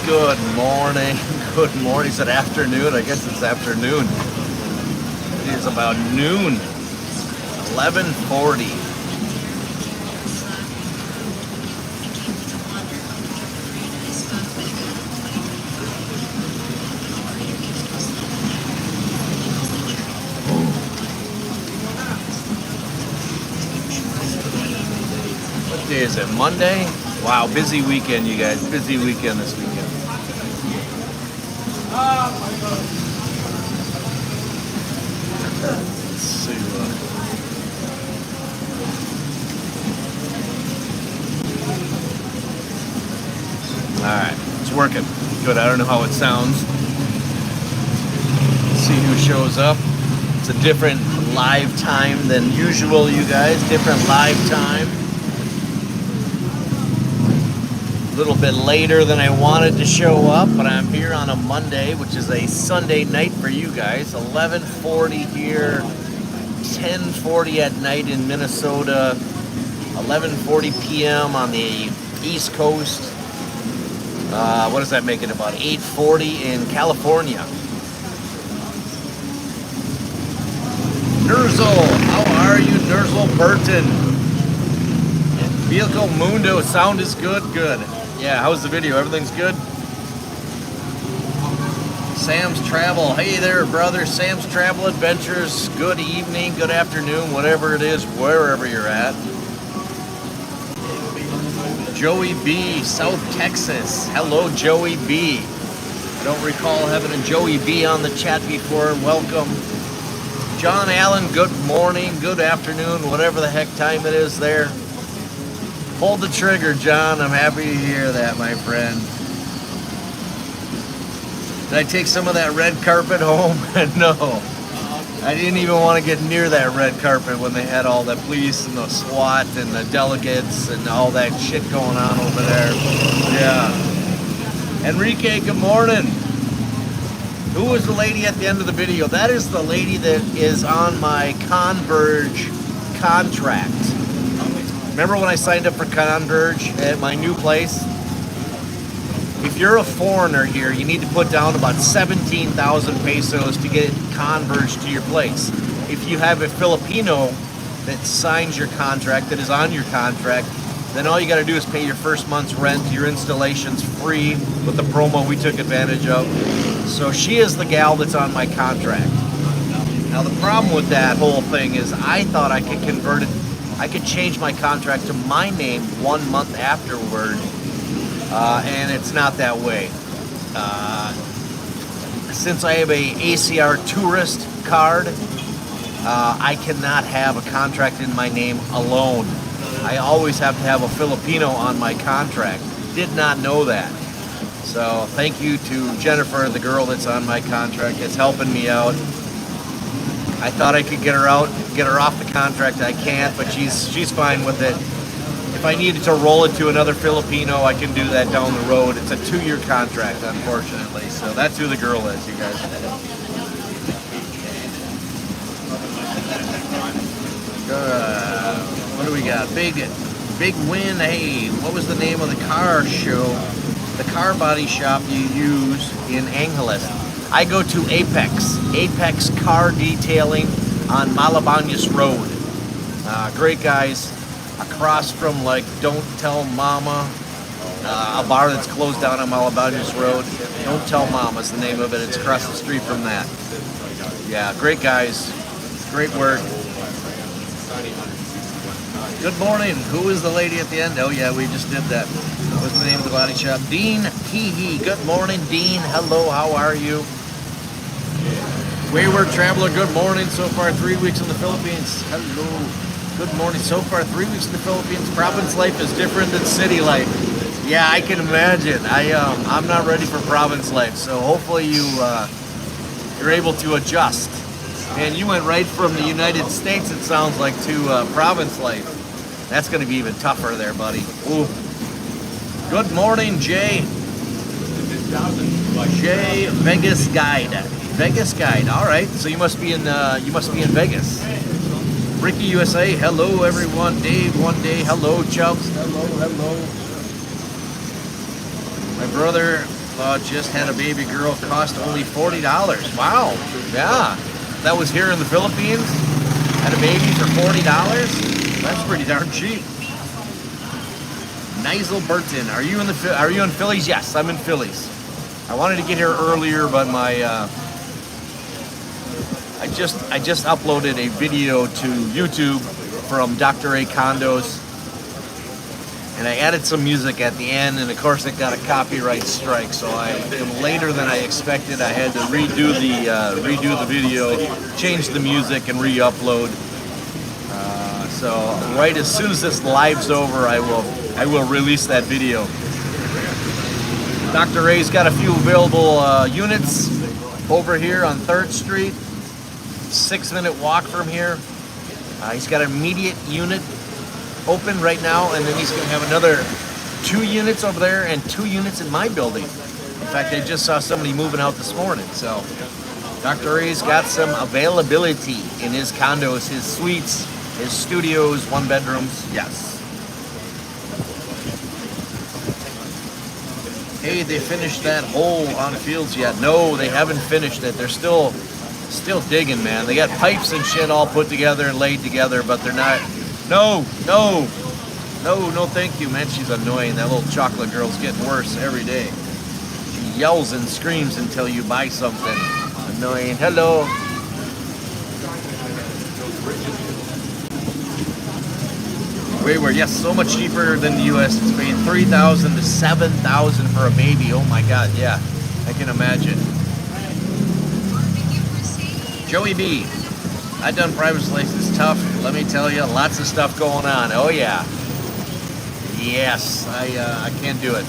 Good morning. Good morning. Is it afternoon? I guess it's afternoon. It is about noon. 11:40. What day is it? Monday? Wow, busy weekend, you guys. Busy weekend this weekend. Let's see. Alright, it's working. Good. I don't know how it sounds. Let's see who shows up. It's a different live time than usual, you guys. Different live time. A little bit later than I wanted to show up, but I'm here on a Monday, which is a Sunday night for you guys. 11:40 here, 10:40 at night in Minnesota, 11:40 p.m. on the East Coast. What does that make it? About 8:40 in California. Nurzel, how are you, Nurzel Burton? Vehicle Mundo, sound is good, good. Yeah, how's the video? Everything's good? Sam's Travel. Hey there, brother. Sam's Travel Adventures. Good evening, good afternoon, whatever it is, wherever you're at. Joey B, South Texas. Hello, Joey B. I don't recall having a Joey B on the chat before. Welcome. John Allen, good morning, good afternoon, whatever the heck time it is there. Hold the trigger, John. I'm happy to hear that, my friend. Did I take some of that red carpet home? No. I didn't even want to get near that red carpet when they had all the police and the SWAT and the delegates and all that shit going on over there. Yeah. Enrique, good morning. Who was the lady at the end of the video? That is the lady that is on my Converge contract. Remember when I signed up for Converge at my new place? If you're a foreigner here, you need to put down about 17,000 pesos to get Converge to your place. If you have a Filipino that signs your contract, that is on your contract, then all you got to do is pay your first month's rent. Your installation's free with the promo we took advantage of. So she is the gal that's on my contract. Now the problem with that whole thing is I thought I could convert it. I could change my contract to my name 1 month afterward, and it's not that way. Since I have a ACR tourist card, I cannot have a contract in my name alone. I always have to have a Filipino on my contract. Did not know that. So thank you to Jennifer, the girl that's on my contract, that's helping me out. I thought I could get her out, get her off the contract. I can't, but she's fine with it. If I needed to roll it to another Filipino, I can do that down the road. It's a 2-year contract, unfortunately. So that's who the girl is, you guys. What do we got? Big win. Hey, what was the name of the car show? The car body shop you use in Angeles. I go to Apex Car Detailing on Malabañas Road. Great guys, across from like Don't Tell Mama, a bar that's closed down on Malabañas Road. Don't Tell Mama is the name of it. It's across the street from that. Yeah, great guys, great work. Good morning. Who is the lady at the end? Oh yeah, we just did that. What's the name of the body shop? Dean Teehee. Good morning, Dean. Hello, how are you? Wayward Traveler, good morning. So far 3 weeks in the Philippines. Hello. Good morning. So far 3 weeks in the Philippines. Province life is different than city life. Yeah, I can imagine. I'm not ready for province life, so hopefully you're able to adjust. And you went right from the United States, it sounds like, to province life. That's going to be even tougher there, buddy. Ooh. Good morning, Jay. Jay, Vegas Guide. Vegas Guide. All right. So you must be in Vegas. Ricky USA. Hello, everyone. Dave, one day. Hello, Chubs. Hello. My brother Just had a baby girl, cost only $40. Wow, yeah. That was here in the Philippines. Had a baby for $40. That's pretty darn cheap. Nigel Burton, are you in Phillies? Yes, I'm in Phillies. I wanted to get here earlier, but my I just uploaded a video to YouTube from Dr. A Condos, and I added some music at the end, and of course it got a copyright strike. So I am later than I expected. I had to redo the video, change the music, and re-upload. So right as soon as this live's over, I will release that video. Dr. A's got a few available units over here on 3rd Street. 6-minute walk from here. He's got an immediate unit open right now, and then he's going to have another 2 units over there and 2 units in my building. In fact, I just saw somebody moving out this morning. So Dr. A's got some availability in his condos, his suites, his studios, 1-bedrooms. Yes. Hey, they finished that hole on Fields yet? No, they haven't finished it. They're still digging, man. They got pipes and shit all put together and laid together, but they're not. No, thank you, man. She's annoying. That little chocolate girl's getting worse every day. She yells and screams until you buy something. Annoying. Hello. Yes, so much cheaper than the U.S. It's paying $3,000 to $7,000 for a baby. Oh my God, yeah, I can imagine. Joey B, I've done driver's license. Tough, let me tell you, lots of stuff going on. Oh yeah, yes, I can't do it.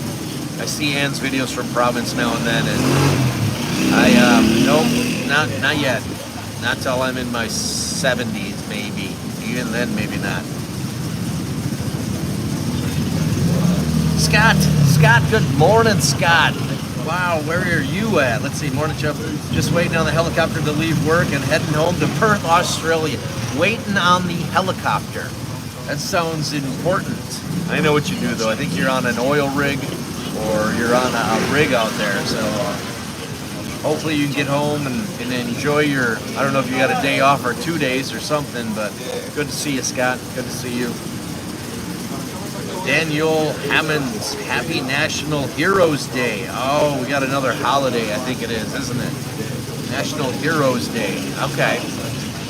I see Ann's videos from province now and then, and nope, not yet. Not till I'm in my 70s, maybe. Even then, maybe not. Scott, good morning, Scott. Wow, where are you at? Let's see, morning, Chubb. Just waiting on the helicopter to leave work and heading home to Perth, Australia. Waiting on the helicopter. That sounds important. I know what you do, though. I think you're on an oil rig or you're on a rig out there. So hopefully you can get home and enjoy your, I don't know if you got a day off or 2 days or something, but good to see you, Scott. Good to see you. Daniel Hammonds, happy National Heroes Day. Oh, we got another holiday, I think it is, isn't it? National Heroes Day. Okay.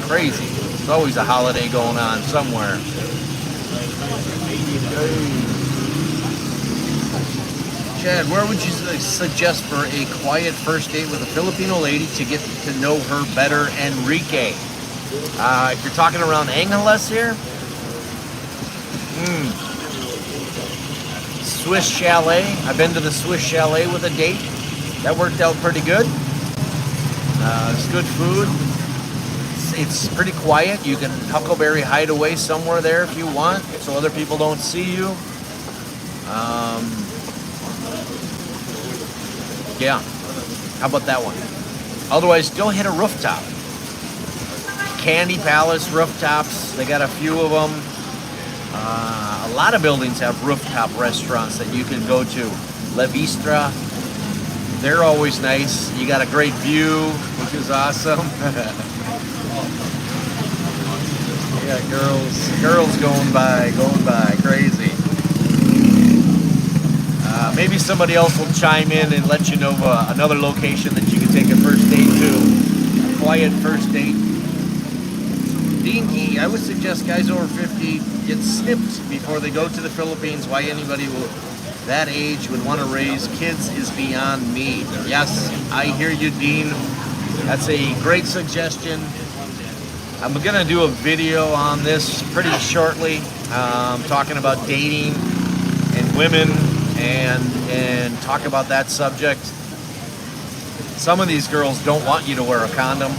Crazy. There's always a holiday going on somewhere. Chad, where would you suggest for a quiet first date with a Filipino lady to get to know her better, Enrique? If you're talking around Angeles here, Swiss Chalet. I've been to the Swiss Chalet with a date. That worked out pretty good. It's good food. It's pretty quiet. You can Huckleberry hide away somewhere there if you want, so other people don't see you. Yeah. How about that one? Otherwise, go hit a rooftop. Candy Palace rooftops. They got a few of them. A lot of buildings have rooftop restaurants that you can go to. La Vistra, they're always nice. You got a great view, which is awesome. Yeah, girls going by, crazy. Maybe somebody else will chime in and let you know another location that you can take a first date to. A quiet first date. Dinky, I would suggest guys over 50 get snipped before they go to the Philippines. Why anybody that age would want to raise kids is beyond me. Yes, I hear you, Dean. That's a great suggestion. I'm going to do a video on this pretty shortly, talking about dating and women and talk about that subject. Some of these girls don't want you to wear a condom.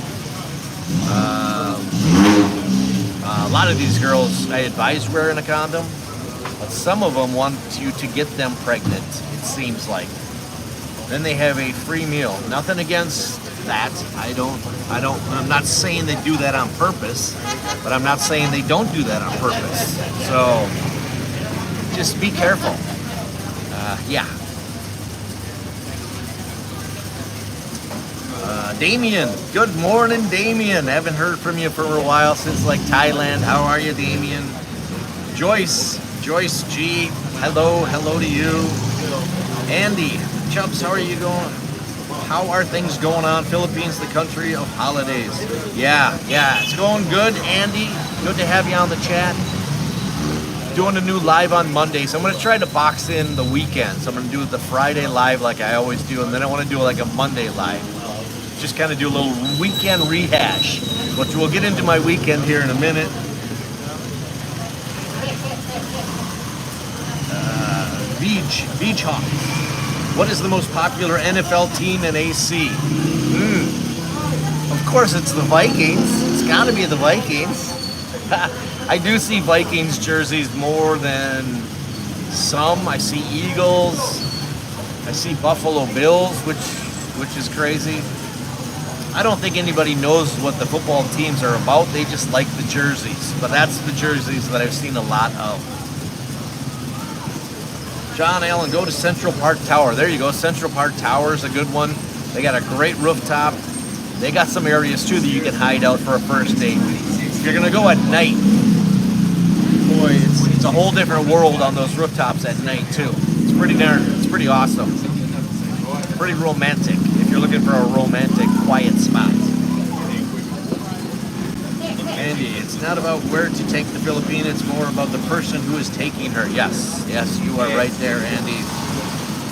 A lot of these girls I advise wearing a condom, but some of them want you to get them pregnant, it seems like. Then they have a free meal. Nothing against that. I'm not saying they do that on purpose, but I'm not saying they don't do that on purpose. So just be careful. Yeah. Damien, good morning, Damien. Haven't heard from you for a while since like Thailand. How are you, Damien? Joyce G, hello to you. Andy, Chubs, how are you going? How are things going on? Philippines, the country of holidays. Yeah, it's going good, Andy. Good to have you on the chat. Doing a new live on Mondays. I'm going to try to box in the weekends. I'm going to do the Friday live like I always do, and then I want to do like a Monday live. Just kind of do a little weekend rehash, which we'll get into my weekend here in a minute. Beach Hawk. What is the most popular NFL team in AC? Of course it's the Vikings. It's got to be the Vikings. I do see Vikings jerseys more than some. I see Eagles. I see Buffalo Bills, which is crazy. I don't think anybody knows what the football teams are about. They just like the jerseys. But that's the jerseys that I've seen a lot of. John Allen, go to Central Park Tower. There you go. Central Park Tower is a good one. They got a great rooftop. They got some areas too that you can hide out for a first date. If you're gonna go at night, boy, it's a whole different world on those rooftops at night too. It's pretty awesome. Pretty romantic if you're looking for a romantic, quiet spot. Andy, it's not about where to take the Filipina, it's more about the person who is taking her. Yes, you are right there, Andy.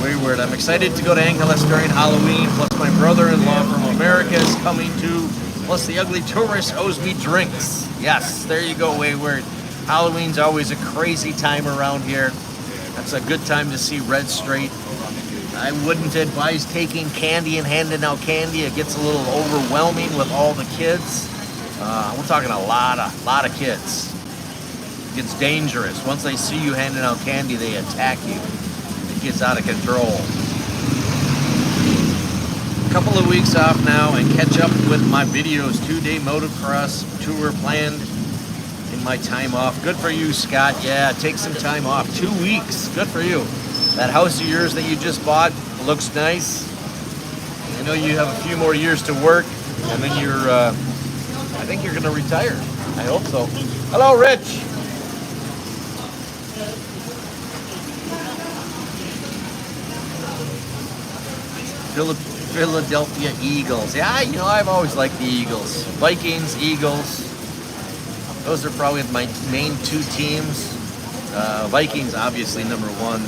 Wayward, I'm excited to go to Angeles during Halloween, plus my brother-in-law from America is coming too, plus the ugly tourist owes me drinks. Yes, there you go, Wayward. Halloween's always a crazy time around here. That's a good time to see Red Straight. I wouldn't advise taking candy and handing out candy. It gets a little overwhelming with all the kids. We're talking a lot of kids. It gets dangerous. Once they see you handing out candy, they attack you. It gets out of control. A couple of weeks off now and catch up with my videos. 2-day motocross tour planned in my time off. Good for you, Scott. Yeah, take some time off. 2 weeks. Good for you. That house of yours that you just bought looks nice. I know you have a few more years to work, and then I think you're going to retire. I hope so. Hello, Rich. Philadelphia Eagles. Yeah, I've always liked the Eagles. Vikings, Eagles. Those are probably my main two teams. Vikings, obviously, number one.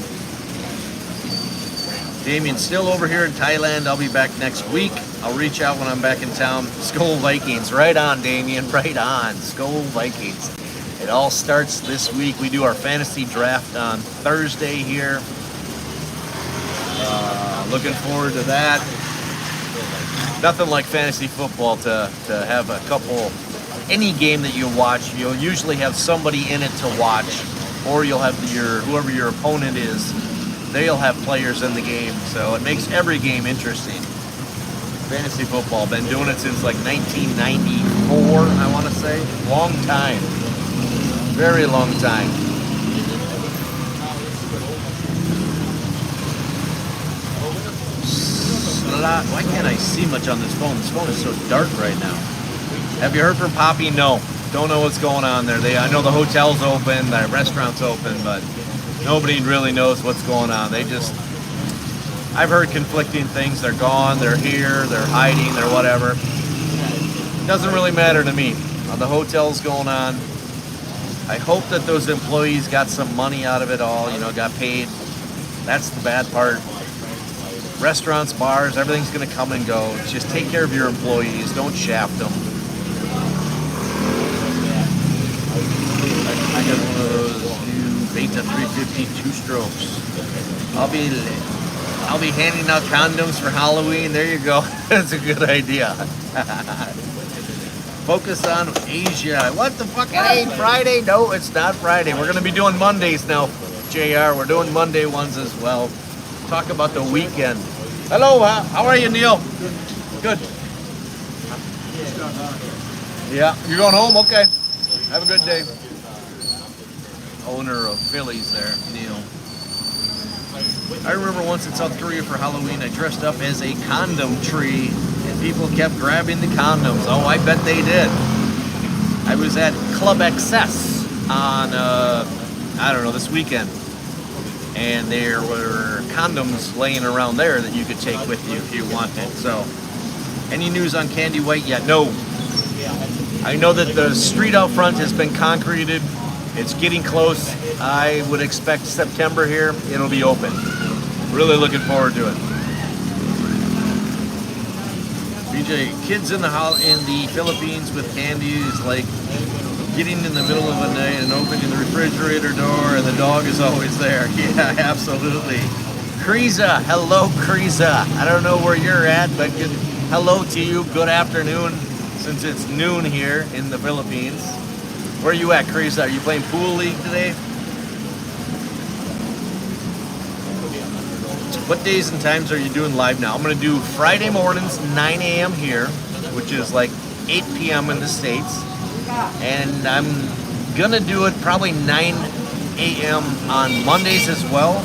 Damien, still over here in Thailand. I'll be back next week. I'll reach out when I'm back in town. Skol Vikings. Right on, Damien. Right on. Skol Vikings. It all starts this week. We do our fantasy draft on Thursday here. Looking forward to that. Nothing like fantasy football to have a couple. Any game that you watch, you'll usually have somebody in it to watch, or you'll have whoever your opponent is. They'll have players in the game, so it makes every game interesting. Fantasy football, been doing it since like 1994, I want to say. Long time. Very long time. Why can't I see much on this phone? This phone is so dark right now. Have you heard from Poppy? No. Don't know what's going on there. I know the hotel's open, the restaurant's open, but nobody really knows what's going on. I've heard conflicting things. They're gone, they're here, they're hiding, they're whatever. Doesn't really matter to me. The hotel's going on. I hope that those employees got some money out of it all, got paid. That's the bad part. Restaurants, bars, everything's going to come and go. Just take care of your employees. Don't shaft them. I got one of those new Beta 350 two-strokes. I'll be handing out condoms for Halloween. There you go. That's a good idea. Focus on Asia. What the fuck? It ain't Friday. No, it's not Friday. We're going to be doing Mondays now, JR. We're doing Monday ones as well. Talk about the weekend. Hello, how are you, Neil? Good. Yeah, you're going home? Okay. Have a good day. Owner of Phillies there, Neil. I remember once in South Korea for Halloween, I dressed up as a condom tree, and people kept grabbing the condoms. Oh, I bet they did. I was at Club XS on, I don't know, this weekend. And there were condoms laying around there that you could take with you if you wanted. So, any news on Candy White yet? No. I know that the street out front has been concreted. It's getting close. I would expect September here, it'll be open. Really looking forward to it. BJ, kids in the Philippines with candy is like getting in the middle of the night and opening the refrigerator door and the dog is always there. Yeah, absolutely. Kriza, hello Kriza. I don't know where you're at, but hello to you. Good afternoon, since it's noon here in the Philippines. Where are you at, Kriza? Are you playing pool league today? What days and times are you doing live now? I'm going to do Friday mornings, 9 a.m. here, which is like 8 p.m. in the States. And I'm going to do it probably 9 a.m. on Mondays as well.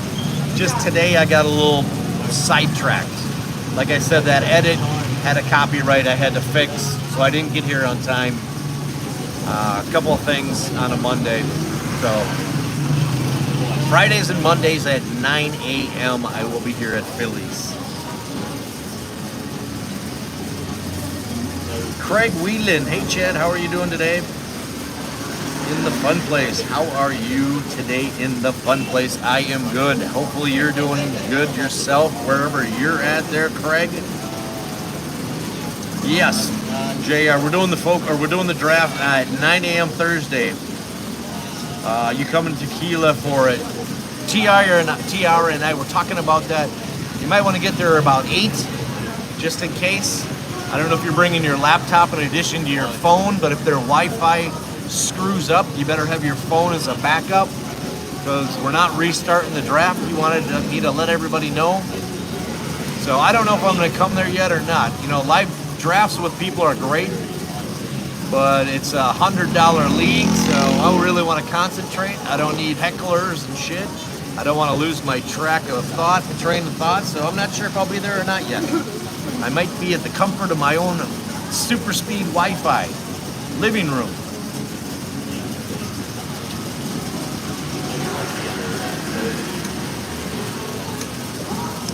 Just today I got a little sidetracked. Like I said, that edit had a copyright I had to fix, so I didn't get here on time. A couple of things on a Monday. So Fridays and Mondays at 9 a.m. I will be here at Phillies. Craig Whelan, hey Chad, how are you doing today? In the fun place. How are you today in the fun place? I am good. Hopefully you're doing good yourself wherever you're at there, Craig. Yes, JR, we're doing the draft at 9 a.m. Thursday. You coming to Tequila for it? TR and I were talking about that. You might want to get there about 8, just in case. I don't know if you're bringing your laptop in addition to your phone, but if their Wi-Fi screws up, you better have your phone as a backup, because we're not restarting the draft. You wanted me to let everybody know. So I don't know if I'm going to come there yet or not. You know, live drafts with people are great, but it's a $100 league, so I really want to concentrate. I don't need hecklers and shit. I don't want to lose my train of thought, so I'm not sure if I'll be there or not yet. I might be at the comfort of my own super speed Wi-Fi living room.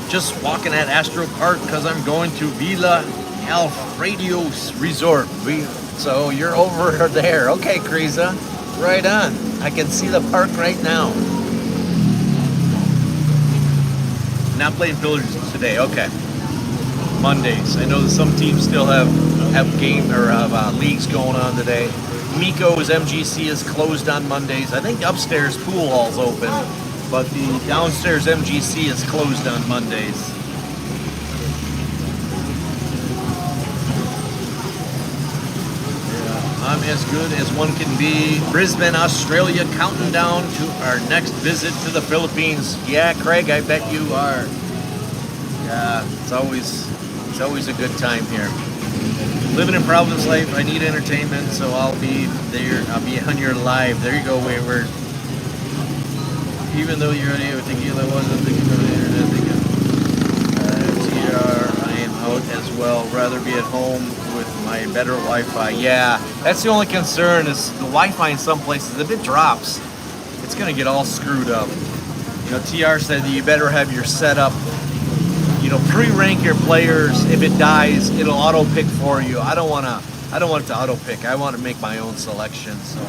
Just walking at Astro Park because I'm going to Villa Alfredo Resort. So you're over there. Okay, Kriza. Right on. I can see the park right now. Not playing Phillies today. Okay. Mondays. I know that some teams still have leagues going on today. Miko's MGC is closed on Mondays. I think upstairs pool hall's open, but the downstairs MGC is closed on Mondays. I'm as good as one can be. Brisbane, Australia, counting down to our next visit to the Philippines. Yeah, Craig, I bet you are. Yeah, it's always a good time here. Living in Providence Life, I need entertainment, so I'll be there. I'll be on your live. There you go, Wayward. Even though you're already with tequila, wasn't thinking about the internet. TR, I am out as well. Rather be at home with my better Wi-Fi. Yeah, that's the only concern is the Wi-Fi in some places. If it drops, it's gonna get all screwed up. You know, TR said that you better have your setup. You know, pre-rank your players. If it dies, it'll auto pick for you. I don't want it to auto pick. I want to make my own selection. So,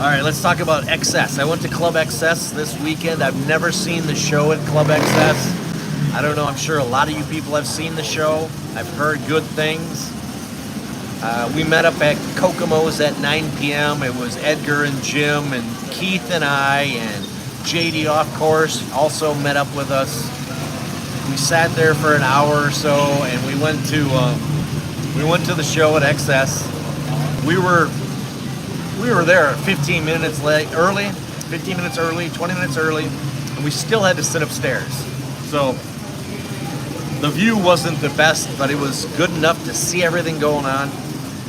all right, let's talk about XS. I went to Club XS this weekend. I've never seen the show at Club XS. I don't know. I'm sure a lot of you people have seen the show. I've heard good things. We met up at Kokomo's at 9 p.m. It was Edgar and Jim and Keith and I and JD, of course, also met up with us. We sat there for an hour or so, and we went to the show at XS. We were there 15 minutes early, 20 minutes early, and we still had to sit upstairs. So the view wasn't the best, but it was good enough to see everything going on.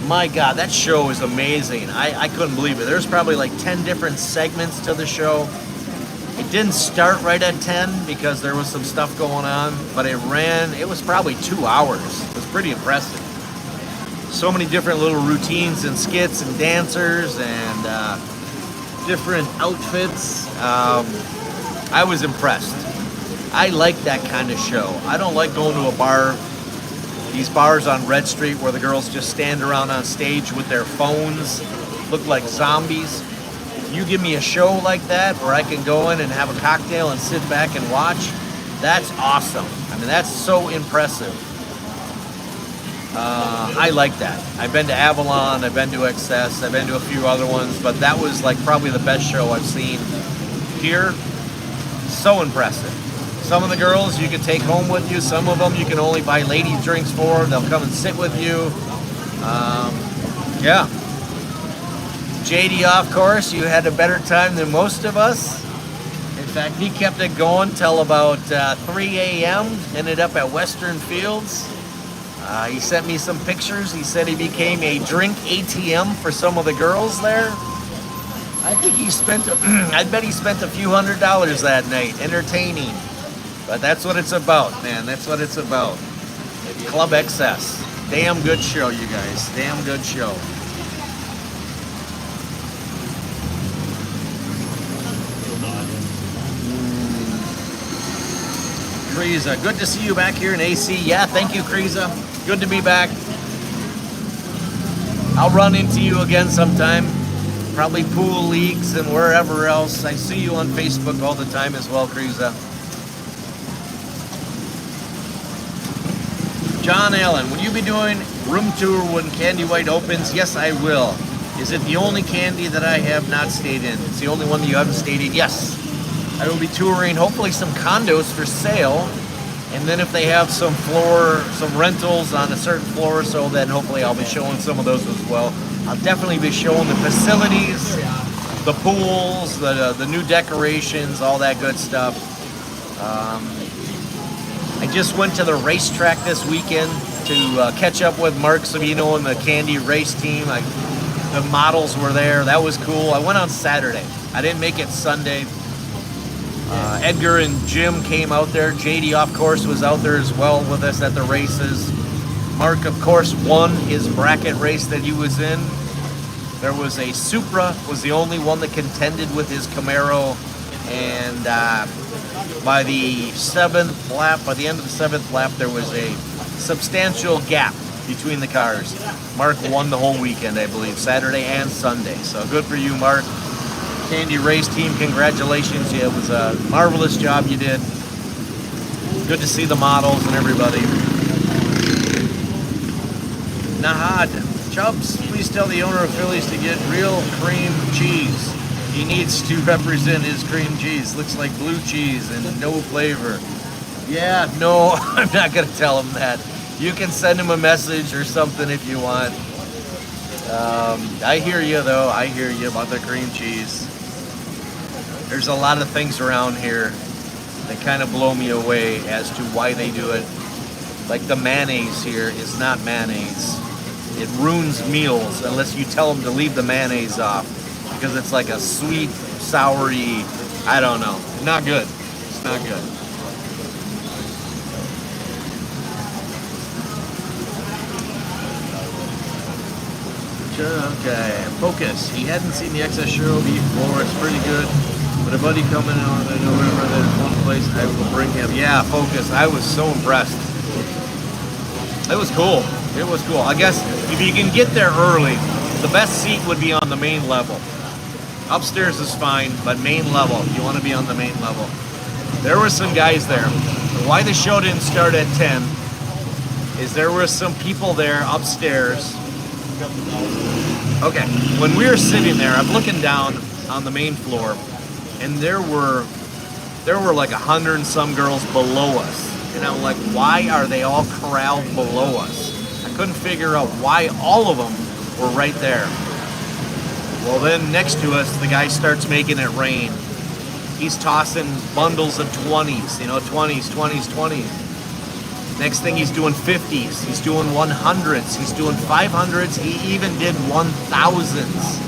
My God, that show is amazing. I couldn't believe it. There's probably like 10 different segments to the show. It didn't start right at 10 because there was some stuff going on, but it was probably 2 hours. It was pretty impressive. So many different little routines and skits and dancers and different outfits. I was impressed. I like that kind of show. I don't like going to a bar, these bars on Red Street where the girls just stand around on stage with their phones, look like zombies. You give me a show like that where I can go in and have a cocktail and sit back and watch, that's awesome. I mean, that's so impressive. I like that. I've been to Avalon, I've been to Excess, I've been to a few other ones, but that was like probably the best show I've seen here. So impressive. Some of the girls you can take home with you, some of them you can only buy lady drinks for, they'll come and sit with you. Yeah. JD, of course, you had a better time than most of us. In fact, he kept it going till about 3 a.m., ended up at Western Fields. He sent me some pictures. He said he became a drink ATM for some of the girls there. I think he spent, I bet he spent a few $100s that night entertaining. But that's what it's about, man. That's what it's about. Club Excess. Damn good show, you guys. Damn good show. Kriza, good to see you back here in AC. Yeah, thank you, Kriza. Good to be back. I'll run into you again sometime. Probably pool leagues and wherever else. I see you on Facebook all the time as well, Kriza. John Allen, will you be doing room tour when Candy White opens? Yes, I will. Is it the only candy that I have not stayed in? It's the only one that you haven't stayed in? Yes. I will be touring hopefully some condos for sale. And then if they have some rentals on a certain floor or so, then hopefully I'll be showing some of those as well. I'll definitely be showing the facilities, the pools, the new decorations, all that good stuff. I just went to the racetrack this weekend to catch up with Mark Savino and the Candy race team. The models were there. That was cool. I went on Saturday. I didn't make it Sunday. Edgar and Jim came out there. JD, of course, was out there as well with us at the races. Mark, of course, won his bracket race that he was in. There was a Supra, was the only one that contended with his Camaro. And by the end of the seventh lap, there was a substantial gap between the cars. Mark won the whole weekend, I believe, Saturday and Sunday. So good for you, Mark. Candy race team, congratulations. Yeah, it was a marvelous job you did. Good to see the models and everybody. Nahad, Chubs, please tell the owner of Phillies to get real cream cheese. He needs to represent his cream cheese. Looks like blue cheese and no flavor. Yeah, no, I'm not going to tell him that. You can send him a message or something if you want. I hear you, though. I hear you about the cream cheese. There's a lot of things around here that kind of blow me away as to why they do it. Like the mayonnaise here is not mayonnaise. It ruins meals unless you tell them to leave the mayonnaise off. Because it's like a sweet, soury, I don't know. Not good. It's not good. Okay, Focus. He hadn't seen the XS show before. It's pretty good. But a buddy coming out in November, there's one place I will bring him. Yeah, Focus. I was so impressed. It was cool. It was cool. I guess if you can get there early, the best seat would be on the main level. Upstairs is fine, but main level, you want to be on the main level. There were some guys there. Why the show didn't start at 10 is there were some people there upstairs. Okay, when we were sitting there, I'm looking down on the main floor, and there were like 100 and some girls below us. And I'm like, why are they all corralled below us? I couldn't figure out why all of them were right there. Well, then next to us, the guy starts making it rain. He's tossing bundles of 20s, 20s, 20s, 20s. Next thing he's doing 50s, he's doing 100s, he's doing 500s, he even did 1000s.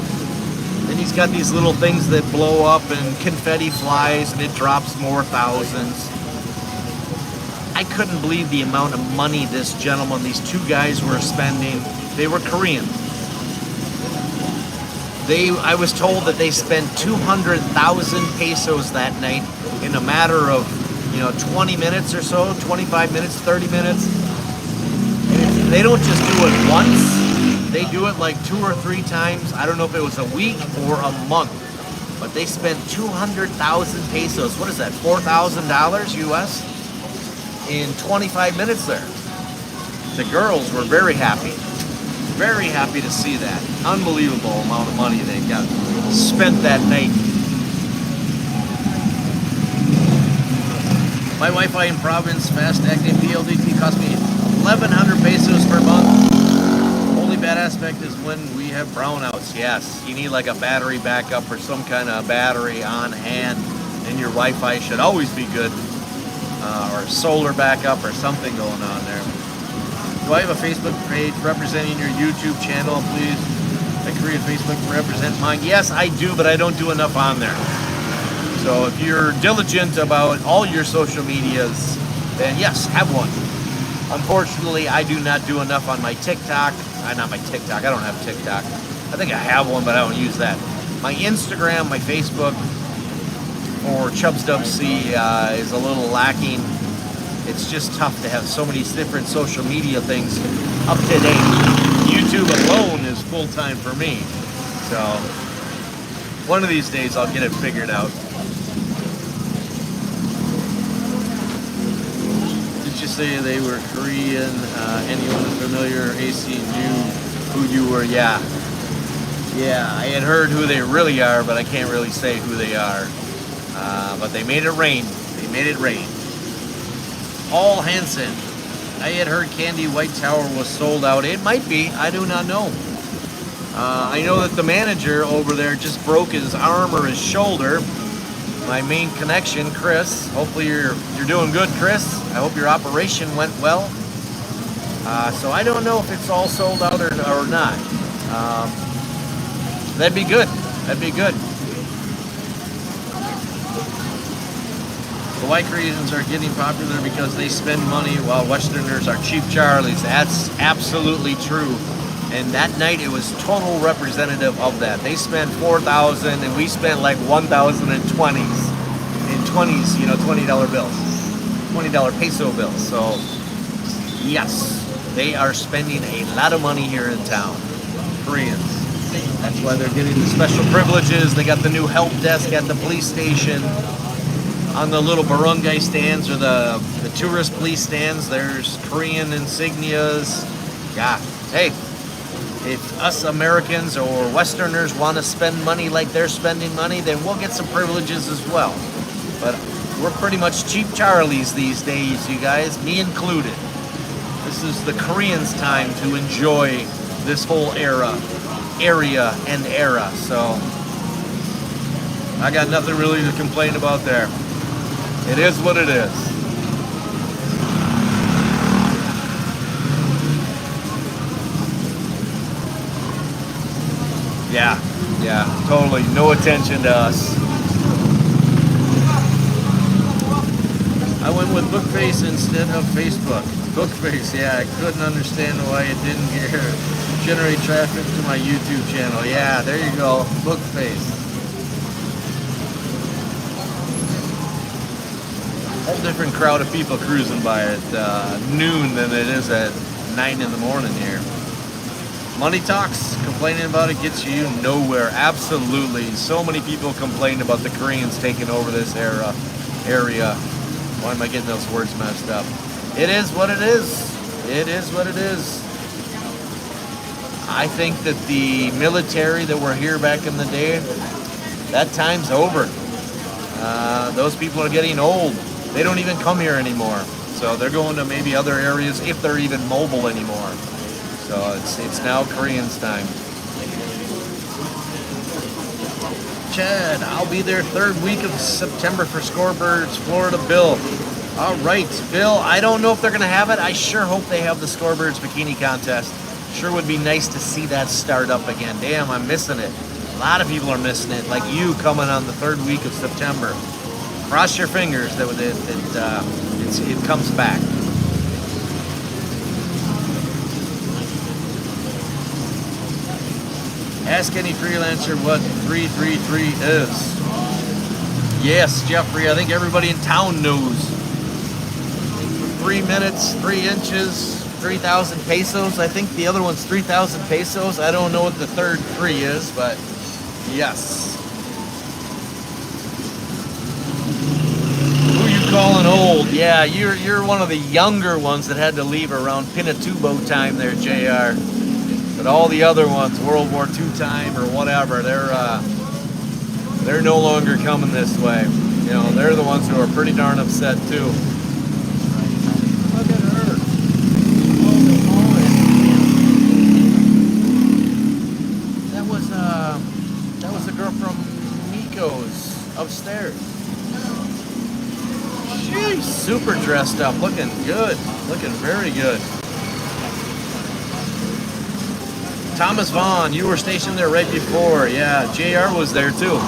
Then he's got these little things that blow up and confetti flies and it drops more thousands. I couldn't believe the amount of money this gentleman, these two guys were spending. They were Korean. I was told that they spent 200,000 pesos that night in a matter of, 20 minutes or so, 25 minutes, 30 minutes. And they don't just do it once. They do it like 2 or 3 times. I don't know if it was a week or a month, but they spent 200,000 pesos. What is that? $4,000 US in 25 minutes there. The girls were very happy. Very happy to see that. Unbelievable amount of money they got spent that night. My Wi-Fi in province, fast active PLDT cost me 1,100 pesos per month. Only bad aspect is when we have brownouts. Yes, you need like a battery backup or some kind of battery on hand, and your Wi-Fi should always be good, or solar backup or something going on there. Do I have a Facebook page representing your YouTube channel? Please, I create a Facebook to represent mine. Yes, I do, but I don't do enough on there. So if you're diligent about all your social medias, then yes, have one. Unfortunately, I do not do enough on my TikTok. Not my TikTok, I don't have TikTok. I think I have one, but I don't use that. My Instagram, my Facebook, or Chubs is a little lacking. It's just tough to have so many different social media things up to date. YouTube alone is full-time for me. So one of these days I'll get it figured out. Did you say they were Korean? Anyone familiar, AC, knew who you were? Yeah, I had heard who they really are, but I can't really say who they are. But they made it rain. They made it rain. Paul Hansen. I had heard Candy White Tower was sold out. It might be. I do not know. I know that the manager over there just broke his arm or his shoulder. My main connection, Chris. Hopefully you're doing good, Chris. I hope your operation went well. So I don't know if it's all sold out or not. That'd be good. That'd be good. The white Koreans are getting popular because they spend money while Westerners are cheap Charlies. That's absolutely true. And that night it was total representative of that. They spent 4,000 and we spent like 1,000 in 20s. In 20s, $20 bills. $20 peso bills. So yes, they are spending a lot of money here in town. Koreans. That's why they're getting the special privileges. They got the new help desk at the police station. On the little barangay stands or the tourist police stands, there's Korean insignias. Yeah, hey, if us Americans or Westerners want to spend money like they're spending money, then we'll get some privileges as well. But we're pretty much cheap Charlies these days, you guys, me included. This is the Koreans' time to enjoy this whole area. So I got nothing really to complain about there. It is what it is. Yeah, totally. No attention to us. I went with Bookface instead of Facebook. Bookface, yeah, I couldn't understand why it didn't generate traffic to my YouTube channel. Yeah, there you go. Bookface. Whole different crowd of people cruising by at noon than it is at 9 in the morning here. Money talks, complaining about it gets you nowhere. Absolutely. So many people complained about the Koreans taking over this area. Why am I getting those words messed up? It is what it is. It is what it is. I think that the military that were here back in the day, that time's over. Those people are getting old. They don't even come here anymore. So they're going to maybe other areas if they're even mobile anymore. So it's now Koreans' time. Chad, I'll be there third week of September for Scorebirds, Florida. Bill. All right, Bill, I don't know if they're going to have it. I sure hope they have the Scorebirds Bikini Contest. Sure would be nice to see that start up again. Damn, I'm missing it. A lot of people are missing it, like you coming on the 3rd week of September. Cross your fingers that it comes back. Ask any freelancer what 333 is. Yes, Jeffrey, I think everybody in town knows. 3 minutes, 3 inches, 3,000 pesos. I think the other one's 3,000 pesos. I don't know what the third 3 is, but yes. Who you calling old? Yeah, you're one of the younger ones that had to leave around Pinatubo time there, JR. But all the other ones, World War II time or whatever, they're no longer coming this way. You know, they're the ones who are pretty darn upset too. Look at her. That was a girl from Nico's upstairs. She's super dressed up, looking good, looking very good. Thomas Vaughn, you were stationed there right before. Yeah, JR was there too.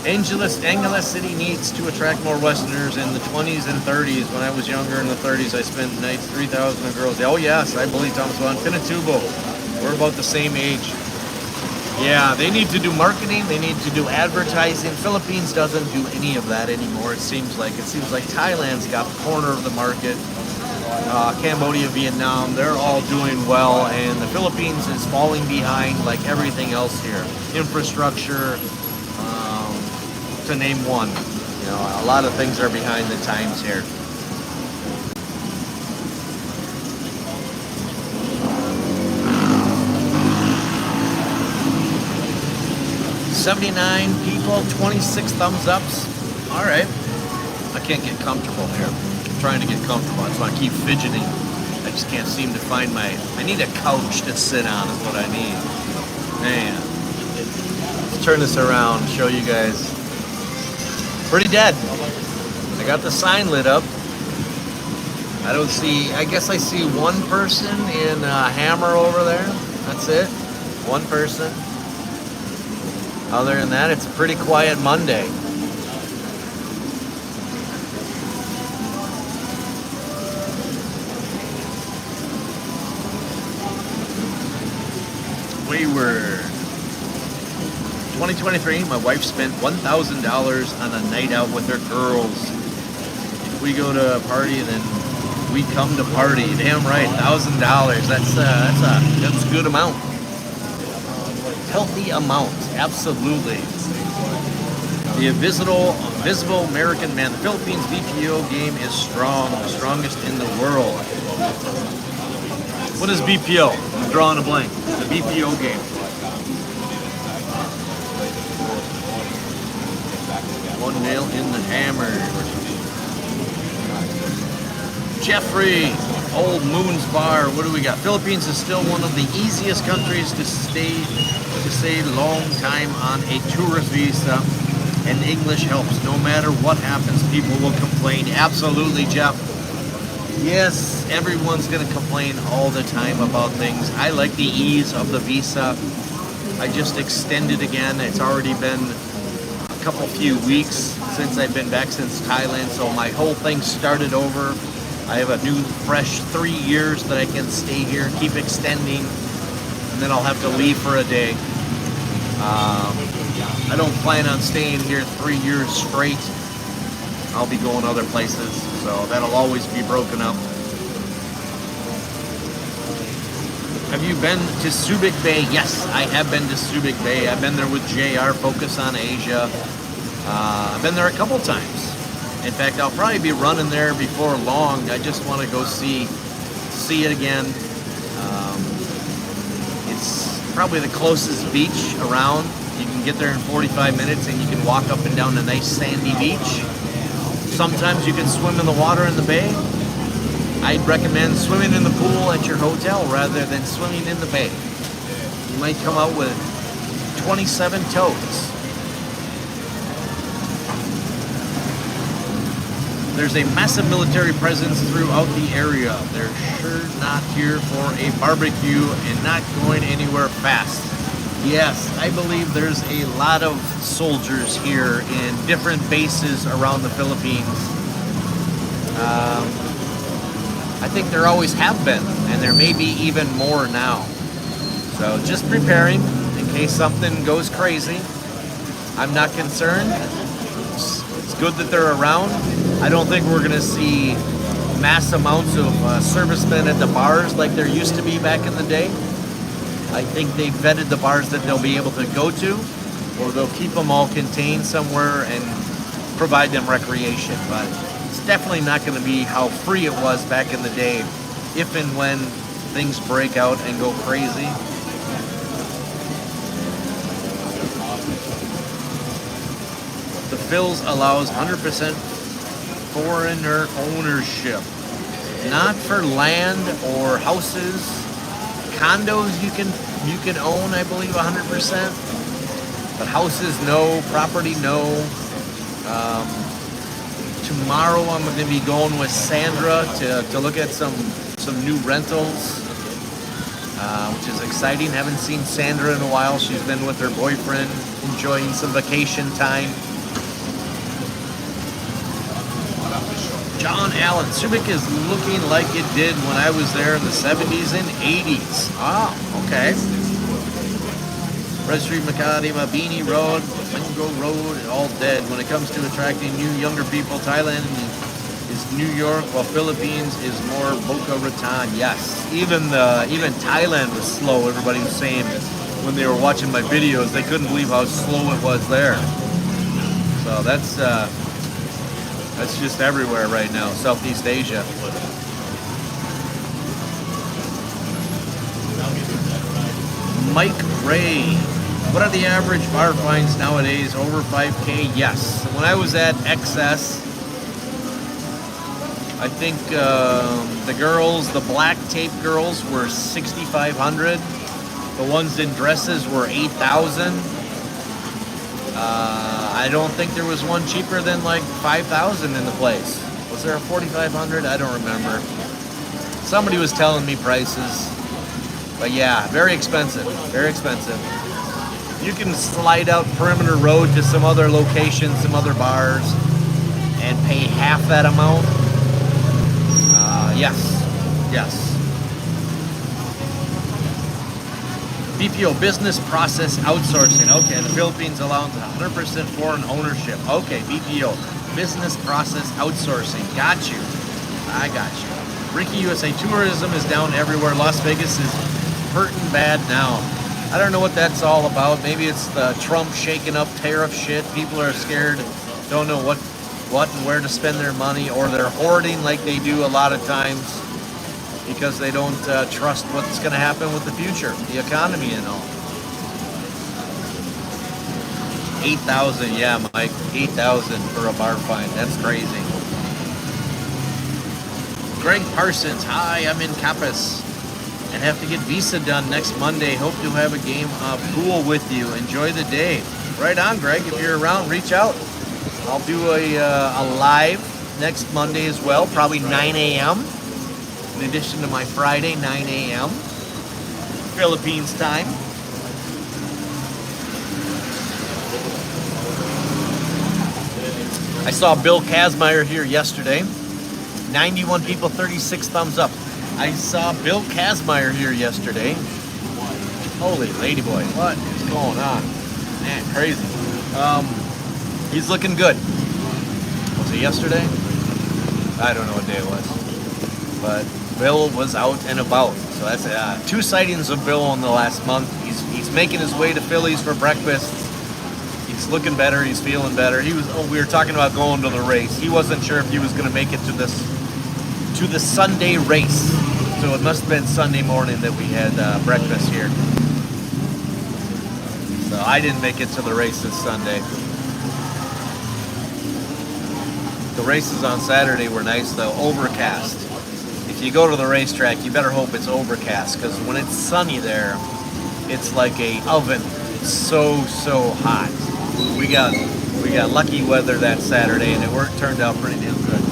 Angeles City needs to attract more Westerners in the 20s and 30s. When I was younger in the 30s, I spent nights 3,000 girls. Oh yes, I believe Thomas Vaughn. Pinatubo, we're about the same age. Yeah, they need to do marketing. They need to do advertising. Philippines doesn't do any of that anymore. It seems like Thailand's got the corner of the market. Cambodia, Vietnam, they're all doing well, and the Philippines is falling behind like everything else here. Infrastructure, to name one. You know, a lot of things are behind the times here. $79 people, 26 thumbs ups. All right. I can't get comfortable here. I'm trying to get comfortable. That's why I keep fidgeting. I just can't seem to find I need a couch to sit on is what I need. Man. Let's turn this around and show you guys. Pretty dead. I got the sign lit up. I guess I see one person in a hammer over there. That's it. One person. Other than that, it's a pretty quiet Monday. We were 2023. My wife spent $1,000 on a night out with her girls. If we go to a party, then we come to party. Damn right, $1,000. That's a good amount. Healthy amount, absolutely. The invisible American man. The Philippines BPO game is strong, the strongest in the world. What is BPO? I'm drawing a blank. The BPO game. One nail in the hammer. Jeffrey, Old Moon's Bar. What do we got? Philippines is still one of the easiest countries to stay long time on a tourist visa, and English helps. No matter what happens, people will complain. Absolutely, Jeff. Yes, everyone's going to complain all the time about things. I like the ease of the visa. I just extended again. It's already been a few weeks since I've been back since Thailand, so my whole thing started over. I have a new, fresh 3 years that I can stay here, keep extending, and then I'll have to leave for a day. I don't plan on staying here 3 years straight. I'll be going other places, so that'll always be broken up. Have you been to Subic Bay? Yes, I have been to Subic Bay. I've been there with JR, Focus on Asia. I've been there a couple times. In fact, I'll probably be running there before long. I just want to go see it again. It's probably the closest beach around. You can get there in 45 minutes and you can walk up and down a nice sandy beach. Sometimes you can swim in the water in the bay. I'd recommend swimming in the pool at your hotel rather than swimming in the bay. You might come out with 27 toads. There's a massive military presence throughout the area. They're sure not here for a barbecue and not going anywhere fast. Yes, I believe there's a lot of soldiers here in different bases around the Philippines. I think there always have been, and there may be even more now. So just preparing in case something goes crazy. I'm not concerned. It's good that they're around. I don't think we're going to see mass amounts of servicemen at the bars like there used to be back in the day. I think they vetted the bars that they'll be able to go to, or they'll keep them all contained somewhere and provide them recreation. But it's definitely not going to be how free it was back in the day, if and when things break out and go crazy. The Phillies allows 100% foreigner ownership. Not for land or houses. Condos you can own, I believe, 100%. But houses, no. Property, no. Tomorrow I'm going to be going with Sandra to look at some new rentals, which is exciting. Haven't seen Sandra in a while. She's been with her boyfriend, enjoying some vacation time. John Allen, Subic is looking like it did when I was there in the 70s and 80s. Ah, okay. Red Street, Makati, Mabini Road, Mango Road, all dead. When it comes to attracting new, younger people, Thailand is New York, while Philippines is more Boca Raton. Yes, even Thailand was slow. Everybody was saying when they were watching my videos, they couldn't believe how slow it was there. So that's just everywhere right now, Southeast Asia. Mike Ray, what are the average bar fines nowadays? Over 5K? Yes. When I was at XS, I think the girls, the black tape girls, were 6,500. The ones in dresses were 8,000. I don't think there was one cheaper than like 5,000 in the place. Was there a 4,500? I don't remember. Somebody was telling me prices. But yeah, very expensive. Very expensive. You can slide out Perimeter Road to some other locations, some other bars, and pay half that amount. Yes. BPO, business process outsourcing. Okay, the Philippines allows 100% foreign ownership. Okay, BPO, business process outsourcing. Got you. I got you. Ricky, USA, tourism is down everywhere. Las Vegas is hurting bad now. I don't know what that's all about. Maybe it's the Trump shaking up tariff shit. People are scared, don't know what and where to spend their money, or they're hoarding like they do a lot of times, because they don't trust what's going to happen with the future, the economy and all. 8,000, yeah, Mike, 8,000 for a bar fine. That's crazy. Greg Parsons, hi, I'm in Capas and have to get visa done next Monday. Hope to have a game of pool with you. Enjoy the day. Right on, Greg. If you're around, reach out. I'll do a live next Monday as well, probably 9 a.m. in addition to my Friday, 9 a.m. Philippines time. I saw Bill Kazmaier here yesterday. 91 people, 36 thumbs up. I saw Bill Kazmaier here yesterday. Holy ladyboy, what is going on? Man, crazy. He's looking good. Was it yesterday? I don't know what day it was. But Bill was out and about. So that's 2 sightings of Bill in the last month. He's making his way to Phillies for breakfast. He's looking better. He's feeling better. We were talking about going to the race. He wasn't sure if he was going to make it to the Sunday race. So it must have been Sunday morning that we had breakfast here. So I didn't make it to the race this Sunday. The races on Saturday were nice though, overcast. If you go to the racetrack, you better hope it's overcast, because when it's sunny there, it's like a oven. It's so hot. We got lucky weather that Saturday, and it turned out pretty damn good.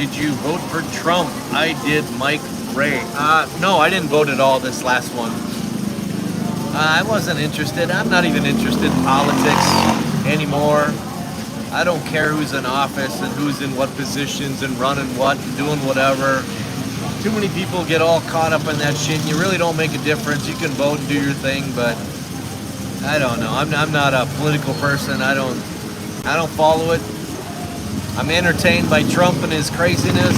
Did you vote for Trump? I did, Mike Ray. No, I didn't vote at all this last one. I wasn't interested. I'm not even interested in politics anymore. I don't care who's in office and who's in what positions and running what and doing whatever. Too many people get all caught up in that shit, and you really don't make a difference. You can vote and do your thing, but I don't know. I'm not a political person. I don't follow it. I'm entertained by Trump and his craziness.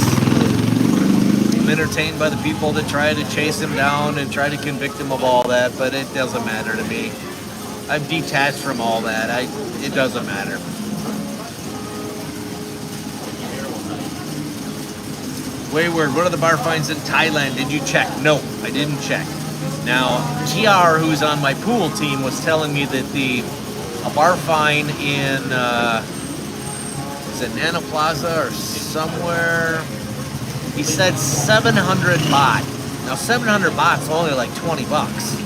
I'm entertained by the people that try to chase him down and try to convict him of all that, but it doesn't matter to me. I'm detached from all that. It doesn't matter. Wayward, what are the bar fines in Thailand? Did you check? No, I didn't check. Now, TR, who's on my pool team, was telling me that a bar fine in, is it Nana Plaza or somewhere? He said 700 baht. Now, 700 baht's only like 20 bucks.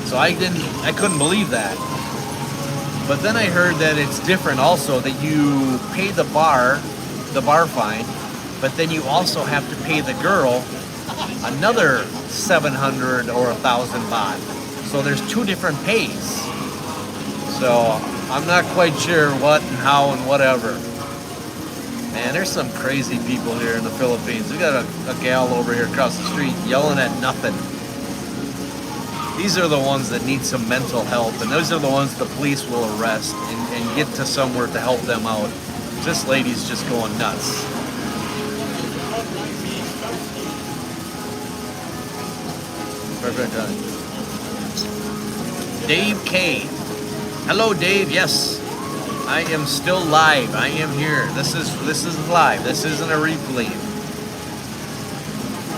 So I couldn't believe that. But then I heard that it's different also, that you pay the bar fine, but then you also have to pay the girl another 700 or 1,000 baht. So there's two different pays. So I'm not quite sure what and how and whatever. Man, there's some crazy people here in the Philippines. We got a gal over here across the street yelling at nothing. These are the ones that need some mental help, and those are the ones the police will arrest and get to somewhere to help them out. This lady's just going nuts. Perfect. Dave K. Hello, Dave. Yes, I am still live. I am here. This is live. This isn't a replay.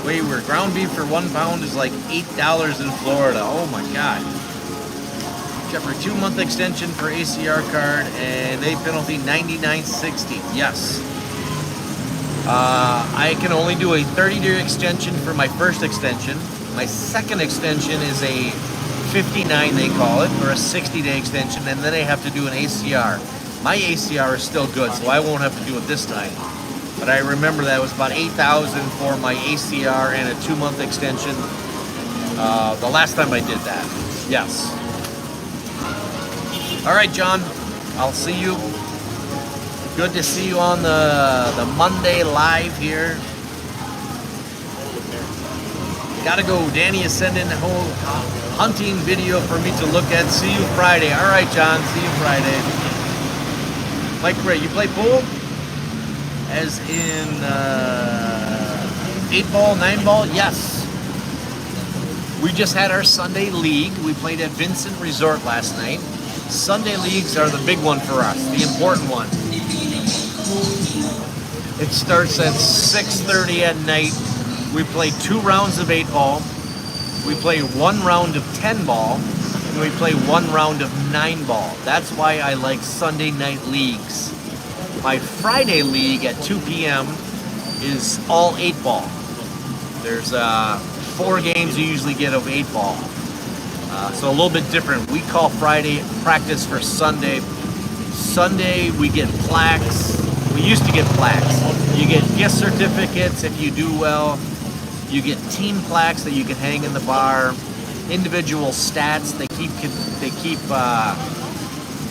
Wayward, ground beef for 1 pound is like $8 in Florida. Oh my God. Check for 2-month extension for ACR card and a penalty $99.60. Yes. I can only do a 30-day extension for my first extension. My second extension is a 59, they call it, or a 60-day extension, and then I have to do an ACR. My ACR is still good, so I won't have to do it this time. But I remember that it was about $8,000 for my ACR and a 2-month extension. The last time I did that. Yes. All right, John. I'll see you. Good to see you on the Monday live here. Gotta go. Danny is sending the whole hunting video for me to look at. See you Friday. All right, John. See you Friday. Mike Ray, you play pool? As in 8-ball, 9-ball? Yes. We just had our Sunday league. We played at Vincent Resort last night. Sunday leagues are the big one for us, the important one. It starts at 6:30 at night. We play 2 rounds of 8-ball. We play 1 round of 10-ball. And we play 1 round of 9-ball. That's why I like Sunday night leagues. My Friday league at 2 p.m. is all 8-ball. There's 4 games you usually get of 8-ball. So a little bit different. We call Friday practice for Sunday. Sunday we get plaques. We used to get plaques. You get gift certificates if you do well. You get team plaques that you can hang in the bar. Individual stats.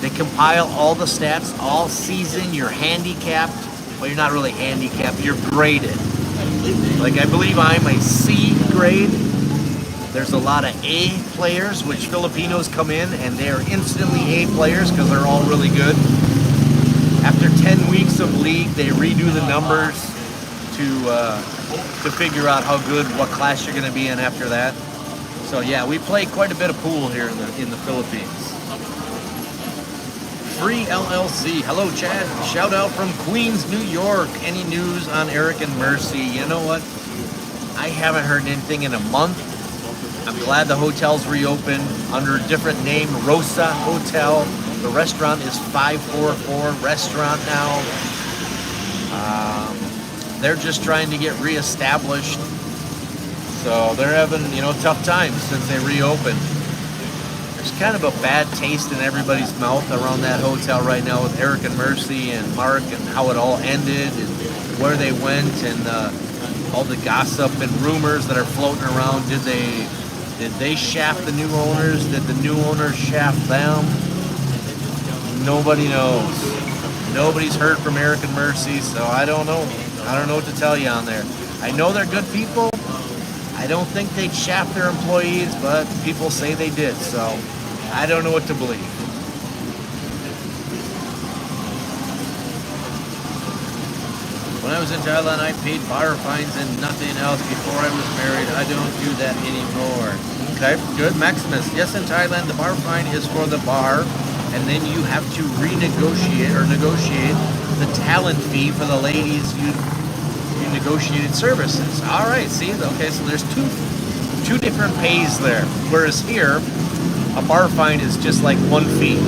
They compile all the stats all season. You're handicapped. Well, you're not really handicapped. You're graded. Like I believe I'm a C grade. There's a lot of A players, which Filipinos come in and they're instantly A players because they're all really good. After 10 weeks of league, they redo the numbers to figure out how good, what class you're going to be in after that. So yeah, we play quite a bit of pool here in the Philippines. Free LLC. Hello, Chad. Shout out from Queens, New York. Any news on Eric and Mercy? You know what? I haven't heard anything in a month. I'm glad the hotel's reopened under a different name, Rosa Hotel. The restaurant is 544 Restaurant now. They're just trying to get reestablished. So they're having, tough times since they reopened. There's kind of a bad taste in everybody's mouth around that hotel right now with Eric and Mercy and Mark and how it all ended. And where they went and all the gossip and rumors that are floating around. Did they shaft the new owners? Did the new owners shaft them? Nobody knows. Nobody's heard from Eric and Mercy, so I don't know. I don't know what to tell you on there. I know they're good people. I don't think they'd shaft their employees, but people say they did, so I don't know what to believe. When I was in Thailand, I paid bar fines and nothing else before I was married. I don't do that anymore. Okay, good. Maximus. Yes, in Thailand, the bar fine is for the bar, and then you have to renegotiate or negotiate the talent fee for the ladies you negotiated services. All right, see? Okay, so there's two different pays there. Whereas here, a bar fine is just like one fee.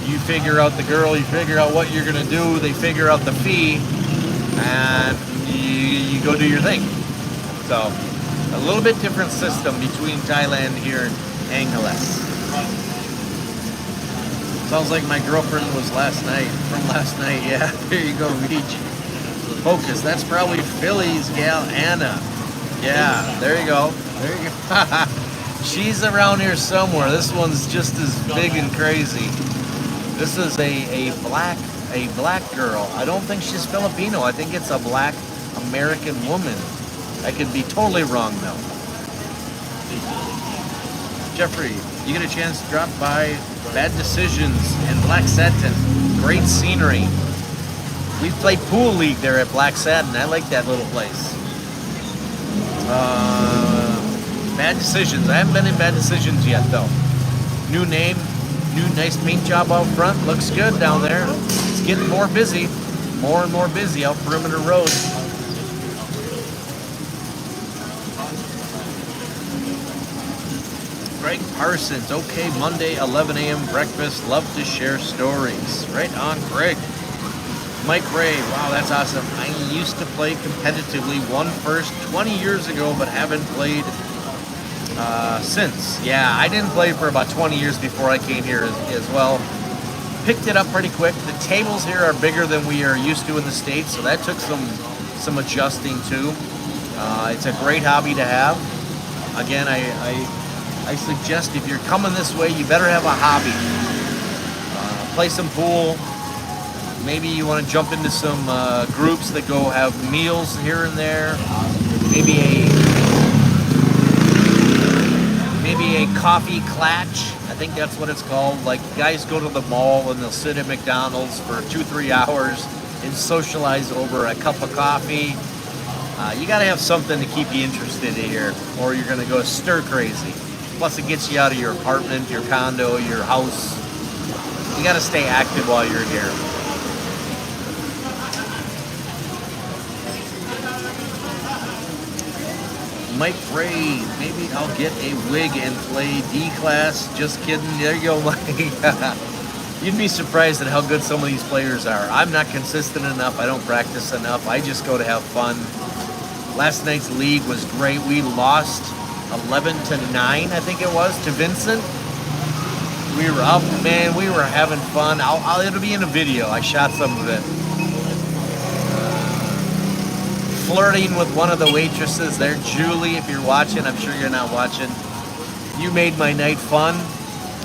You figure out the girl, you figure out what you're going to do, they figure out the fee, and you go do your thing. So, a little bit different system between Thailand here and Angeles. Sounds like my girlfriend was from last night. Yeah, there you go, Reach. Focus, that's probably Phillies gal, Anna. Yeah, there you go. There you go. She's around here somewhere. This one's just as big and crazy. This is a black girl. I don't think she's Filipino. I think it's a black American woman. I could be totally wrong though. Jeffrey, you get a chance to drop by Bad Decisions and Black Satin. Great scenery. We play pool league there at Black Satin. I like that little place. Bad Decisions. I haven't been in Bad Decisions yet though. New name. New nice paint job out front. Looks good down there. It's getting more busy. More and more busy out Perimeter Road. Greg Parsons. Okay, Monday, 11 a.m. breakfast. Love to share stories. Right on, Greg. Mike Ray. Wow, that's awesome. I used to play competitively. Won first 20 years ago, but haven't played since. Yeah, I didn't play for about 20 years before I came here as well. Picked it up pretty quick. The tables here are bigger than we are used to in the States, so that took some adjusting too. It's a great hobby to have. Again, I suggest if you're coming this way, you better have a hobby. Play some pool. Maybe you want to jump into some groups that go have meals here and there. Maybe a coffee clatch. I think that's what it's called. Like guys go to the mall and they'll sit at McDonald's for 2-3 hours and socialize over a cup of coffee. You got to have something to keep you interested in here, or you're going to go stir crazy. Plus, it gets you out of your apartment, your condo, your house. You got to stay active while you're here. Mike Ray, maybe I'll get a wig and play D-class. Just kidding. There you go, Mike. You'd be surprised at how good some of these players are. I'm not consistent enough. I don't practice enough. I just go to have fun. Last night's league was great. We lost 11-9, I think it was, to Vincent. We were up, man. We were having fun. It'll be in a video. I shot some of it. Flirting with one of the waitresses there, Julie. If you're watching, I'm sure you're not watching. You made my night fun.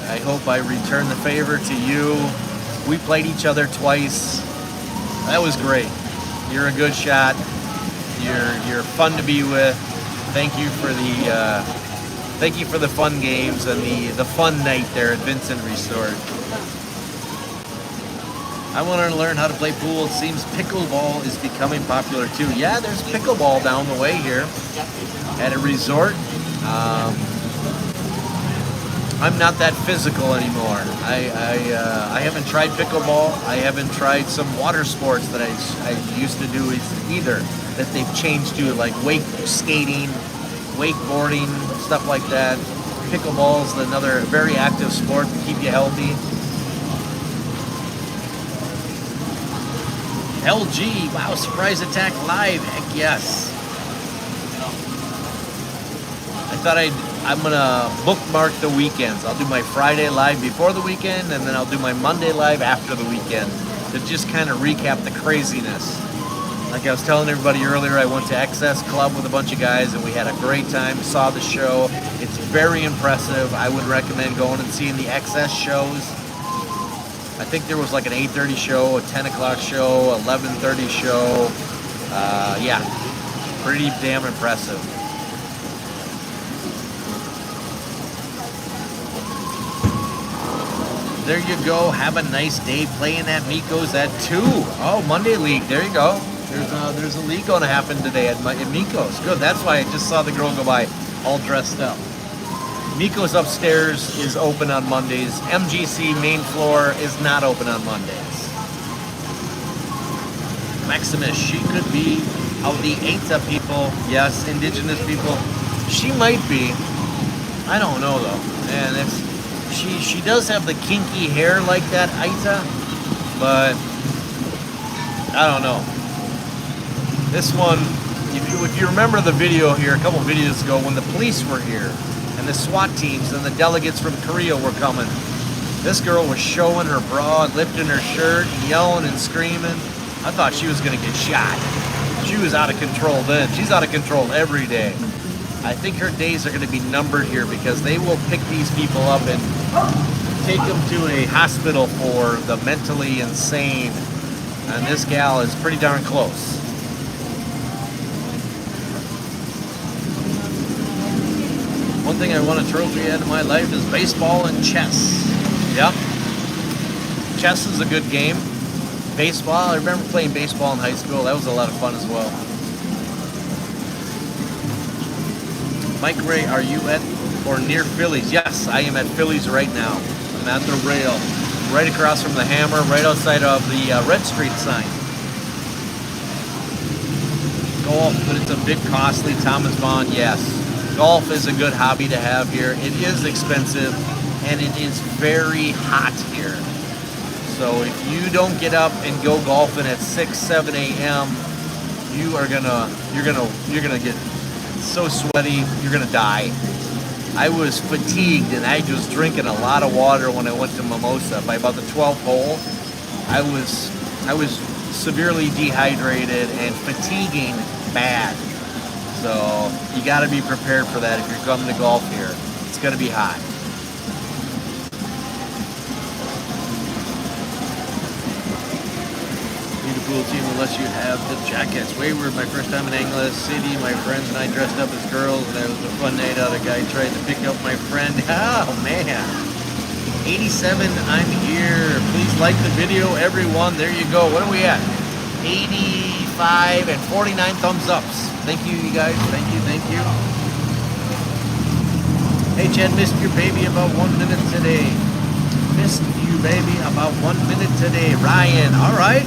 I hope I return the favor to you. We played each other twice. That was great. You're a good shot. You're fun to be with. Thank you for the fun games and the fun night there at Vincent Resort. I want to learn how to play pool. It seems pickleball is becoming popular too. Yeah, there's pickleball down the way here at a resort. I'm not that physical anymore. I haven't tried pickleball. I haven't tried some water sports that I used to do either, that they've changed to, like wake skating, wakeboarding, stuff like that. Pickleball is another very active sport to keep you healthy. LG, wow, surprise attack live, heck yes. I thought I'm gonna bookmark the weekends. I'll do my Friday live before the weekend, and then I'll do my Monday live after the weekend to just kind of recap the craziness. Like I was telling everybody earlier, I went to XS Club with a bunch of guys and we had a great time, saw the show. It's very impressive. I would recommend going and seeing the XS shows. I think there was like an 8:30 show, a 10 o'clock show, 11:30 show. Yeah, pretty damn impressive. There you go. Have a nice day playing at Miko's at 2. Oh, Monday League. There you go. There's a league going to happen today at Miko's. Good. That's why I just saw the girl go by all dressed up. Miko's upstairs is open on Mondays. MGC main floor is not open on Mondays. Maximus, she could be of the Aita people. Yes, indigenous people. She might be. I don't know though. And she does have the kinky hair like that Aita, but I don't know. This one, if you remember the video here a couple videos ago when the police were here and the SWAT teams and the delegates from Korea were coming, this girl was showing her bra and lifting her shirt and yelling and screaming. I thought she was going to get shot. She was out of control then. She's out of control every day. I think her days are going to be numbered here because they will pick these people up and take them to a hospital for the mentally insane. And this gal is pretty darn close. One thing I won a trophy out of my life is baseball and chess. Yep. Chess is a good game. Baseball, I remember playing baseball in high school. That was a lot of fun as well. Mike Ray, are you at or near Phillies? Yes, I am at Phillies right now. I'm at the rail, right across from the Hammer, right outside of the Red Street sign. Golf, but it's a bit costly. Thomas Vaughn, yes. Golf is a good hobby to have here. It is expensive, and it is very hot here. So if you don't get up and go golfing at 6, 7 a.m., you're gonna get so sweaty, you're gonna die. I was fatigued and I was drinking a lot of water when I went to Mimosa. By about the 12th hole, I was severely dehydrated and fatiguing bad. So you got to be prepared for that if you're coming to golf here. It's gonna be hot. Pool team unless you have the jackets. Wayward, my first time in Angeles City. My friends and I dressed up as girls, and it was a fun night out. A guy tried to pick up my friend. Oh man, 87. I'm here. Please like the video, everyone. There you go. What are we at? 85 and 49 thumbs ups. Thank you, you guys. Thank you. Thank you. Hey, Chad, missed your baby about 1 minute today. Missed you, baby, about 1 minute today. Ryan, all right.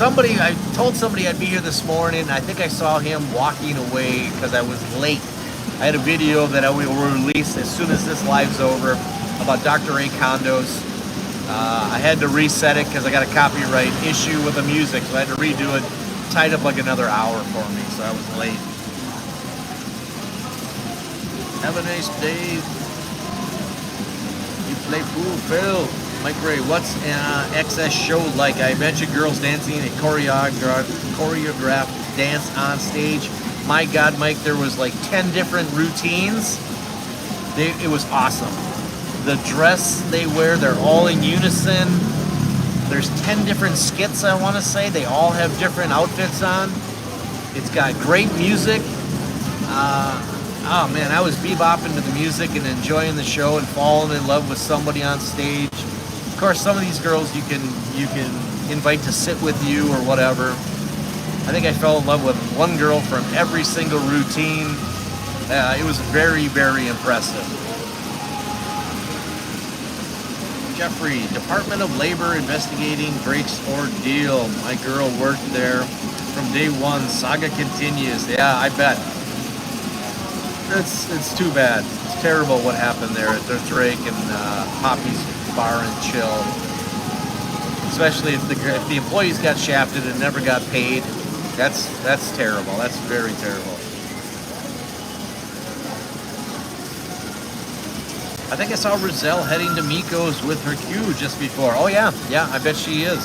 I told somebody I'd be here this morning. I think I saw him walking away because I was late. I had a video that I will release as soon as this live's over about Dr. A condos. I had to reset it because I got a copyright issue with the music, so I had to redo it. Tied up like another hour for me, so I was late. Have a nice day. You play pool, Phil. Mike Ray, what's XS show like? I mentioned girls dancing a choreographed dance on stage. My God, Mike, there was like 10 different routines. It was awesome. The dress they wear, they're all in unison. There's 10 different skits, I want to say. They all have different outfits on. It's got great music. Oh man, I was bebopping to the music and enjoying the show and falling in love with somebody on stage. Of course, some of these girls you can invite to sit with you or whatever. I think I fell in love with one girl from every single routine. It was very, very impressive. Jeffrey, Department of Labor investigating Drake's ordeal. My girl worked there from day one. Saga continues. Yeah, I bet. It's too bad. It's terrible what happened there at the Drake and Poppy's Bar and Chill. Especially if the employees got shafted and never got paid. That's terrible. That's very terrible. I think I saw Rizelle heading to Miko's with her cue just before. Oh yeah, I bet she is.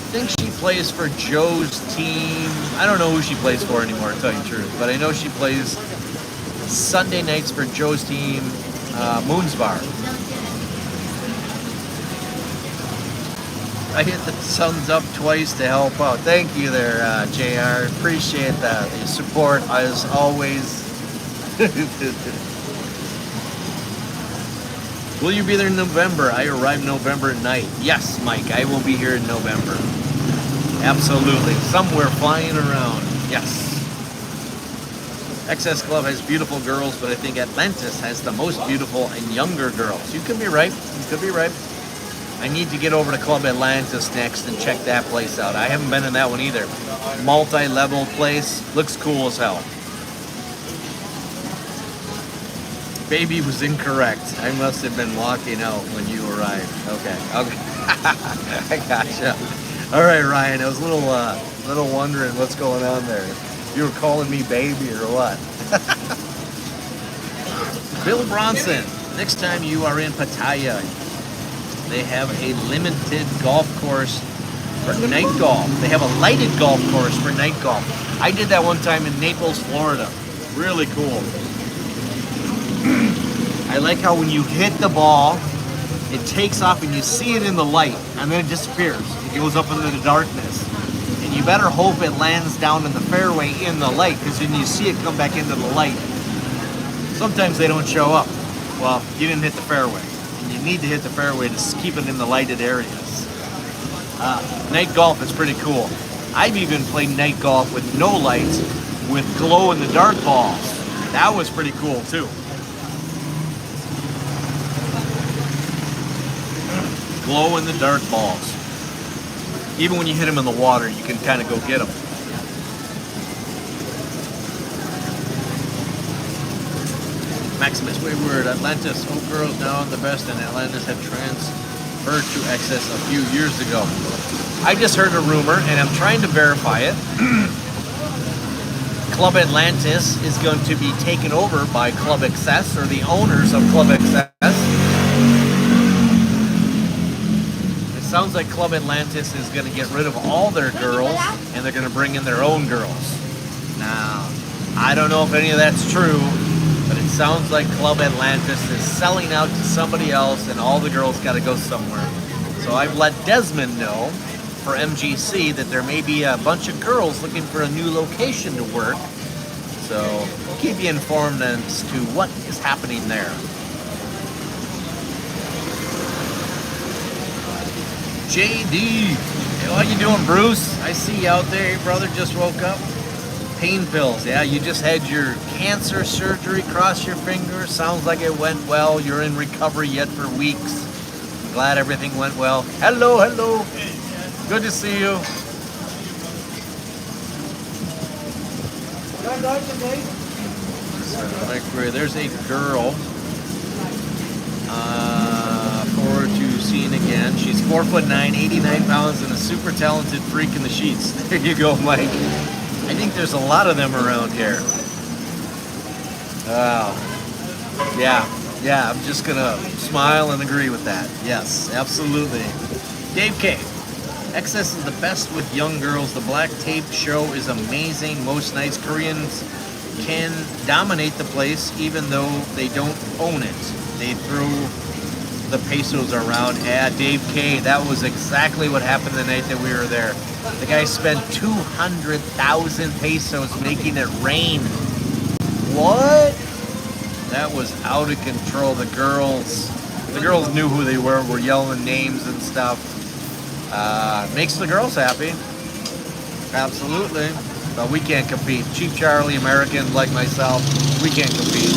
think she plays for Joe's team. I don't know who she plays for anymore, to tell you the truth. But I know she plays Sunday nights for Joe's team, Moonsbar. I hit the thumbs up twice to help out. Thank you there, JR. Appreciate that. The support, as always. Will you be there in November? I arrive November night. Yes, Mike, I will be here in November. Absolutely. Somewhere flying around. Yes. XS Club has beautiful girls, but I think Atlantis has the most beautiful and younger girls. You could be right. You could be right. I need to get over to Club Atlantis next and check that place out. I haven't been in that one either. Multi-level place. Looks cool as hell. Baby was incorrect. I must have been walking out when you arrived. Okay. I gotcha. All right, Ryan. I was a little wondering what's going on there. You were calling me baby or what? Bill Bronson. Next time you are in Pattaya, they have a limited golf course for night golf. They have a lighted golf course for night golf. I did that one time in Naples, Florida. Really cool. I like how when you hit the ball, it takes off and you see it in the light, and then it disappears. It goes up into the darkness. And you better hope it lands down in the fairway in the light, because when you see it come back into the light, sometimes they don't show up. Well, you didn't hit the fairway. And you need to hit the fairway to keep it in the lighted areas. Night golf is pretty cool. I've even played night golf with no lights, with glow-in-the-dark balls. That was pretty cool, too. Glow-in-the-dark balls. Even when you hit them in the water, you can kind of go get them. Maximus Wayward, Atlantis. Hope girls now the best, and Atlantis have transferred to XS a few years ago. I just heard a rumor, and I'm trying to verify it. Club Atlantis is going to be taken over by Club XS, or the owners of Club XS. Sounds like Club Atlantis is going to get rid of all their girls, and they're going to bring in their own girls. Now, I don't know if any of that's true, but it sounds like Club Atlantis is selling out to somebody else, and all the girls got to go somewhere. So I've let Desmond know for MGC that there may be a bunch of girls looking for a new location to work. So we'll keep you informed as to what is happening there. JD, hey, how you doing, Bruce? I see you out there. Your brother just woke up. Pain pills. Yeah, you just had your cancer surgery. Cross your fingers. Sounds like it went well. You're in recovery yet for weeks. I'm glad everything went well. Hello, hello. Good to see you. There's a girl. Forward to seeing again. She's 4'9", 89 pounds, and a super talented freak in the sheets. There you go, Mike. I think there's a lot of them around here. Wow. Yeah, I'm just gonna smile and agree with that. Yes, absolutely. Dave K. XS is the best with young girls. The black tape show is amazing. Most nights Koreans can dominate the place even though they don't own it. They throw the pesos around. Yeah, Dave K, that was exactly what happened the night that we were there. The guy spent 200,000 pesos making it rain. What? That was out of control. The girls knew who they were yelling names and stuff. Makes the girls happy. Absolutely. But we can't compete. Cheap Charlie, American like myself, we can't compete.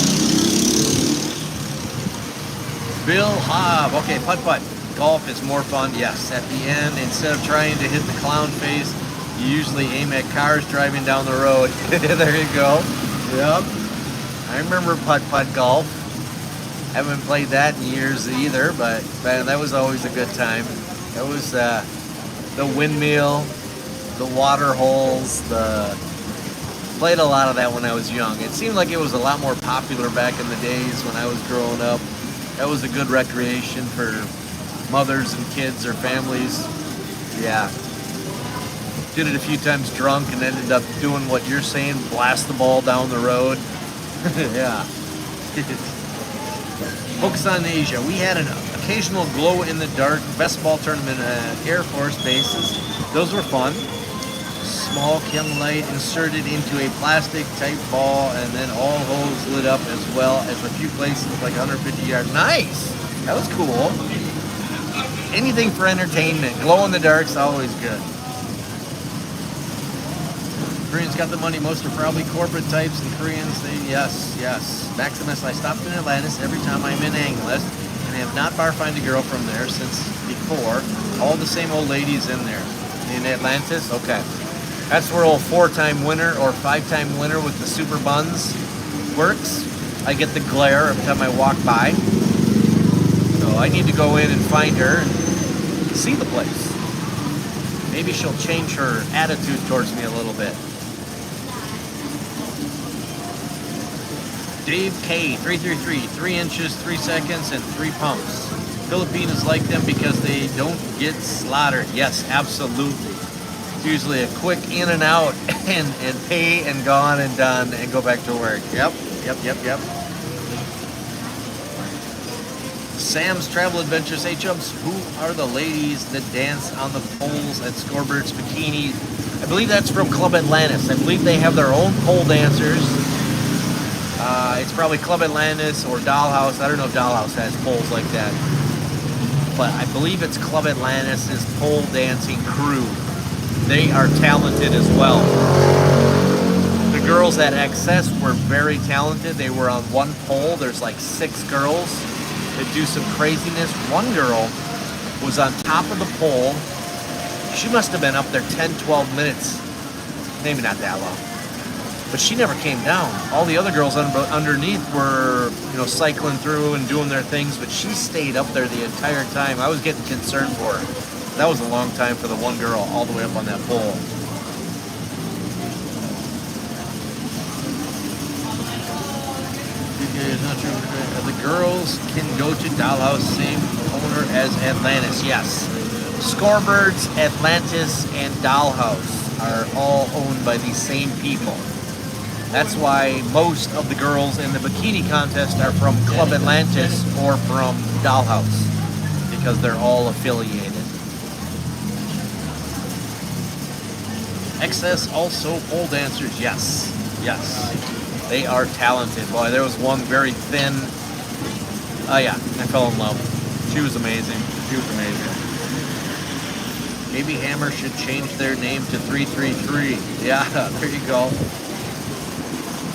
Bill Hobb. Okay, putt-putt. Golf is more fun, yes. At the end, instead of trying to hit the clown face, you usually aim at cars driving down the road. There you go. Yep. I remember putt-putt golf. Haven't played that in years either, but man, that was always a good time. It was the windmill, the water holes, played a lot of that when I was young. It seemed like it was a lot more popular back in the days when I was growing up. That was a good recreation for mothers and kids or families. Yeah. Did it a few times drunk and ended up doing what you're saying, blast the ball down the road. Yeah. Focus on Asia. We had an occasional glow-in-the-dark best ball tournament at Air Force bases. Those were fun. Small chem light inserted into a plastic-type ball, and then all holes lit up, as well as a few places like 150 yards. Nice! That was cool. Anything for entertainment. Glow-in-the-dark's always good. Koreans got the money. Most are probably corporate types, and Koreans, yes. Maximus, I stopped in Atlantis every time I'm in Angeles, and have not bar-find a girl from there since before. All the same old ladies in there. In Atlantis? Okay. That's where old 4-time winner or 5-time winner with the super buns works. I get the glare every time I walk by. So I need to go in and find her and see the place. Maybe she'll change her attitude towards me a little bit. Dave K, 333, 3 inches, 3 seconds, and 3 pumps. Filipinos like them because they don't get slaughtered. Yes, absolutely. It's usually a quick in and out and pay and gone and done and go back to work. Yep. Sam's Travel Adventures. Hey, Chubs, who are the ladies that dance on the poles at Scorbert's Bikini? I believe that's from Club Atlantis. I believe they have their own pole dancers. It's probably Club Atlantis or Dollhouse. I don't know if Dollhouse has poles like that. But I believe it's Club Atlantis' pole dancing crew. They are talented as well. The girls at XS were very talented. They were on one pole. There's like 6 girls that do some craziness. One girl was on top of the pole. She must have been up there 10, 12 minutes. Maybe not that long. But she never came down. All the other girls underneath were, cycling through and doing their things, but she stayed up there the entire time. I was getting concerned for her. That was a long time for the one girl all the way up on that pole. The girls can go to Dollhouse, same owner as Atlantis. Yes. Scorebirds, Atlantis, and Dollhouse are all owned by the same people. That's why most of the girls in the bikini contest are from Club Atlantis or from Dollhouse, because they're all affiliated. XS also pole dancers. Yes. They are talented. Boy, there was one very thin. Oh yeah, I fell in love. She was amazing. Maybe Hammer should change their name to 333. Yeah, there you go.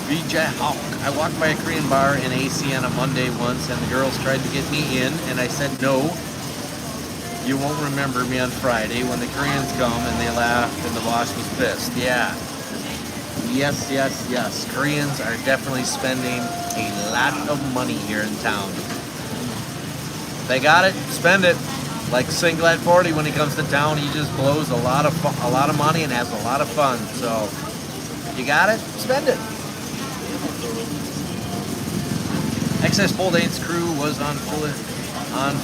VJ Hawk. I walked by a Korean bar in AC on a Monday once, and the girls tried to get me in, and I said no. You won't remember me on Friday when the Koreans come, and they laughed, and the boss was pissed. Yeah. Yes. Koreans are definitely spending a lot of money here in town. They got it, spend it. Like Singlet 40, when he comes to town, he just blows a lot of money and has a lot of fun. So, you got it, spend it. XS Pole Dance crew was on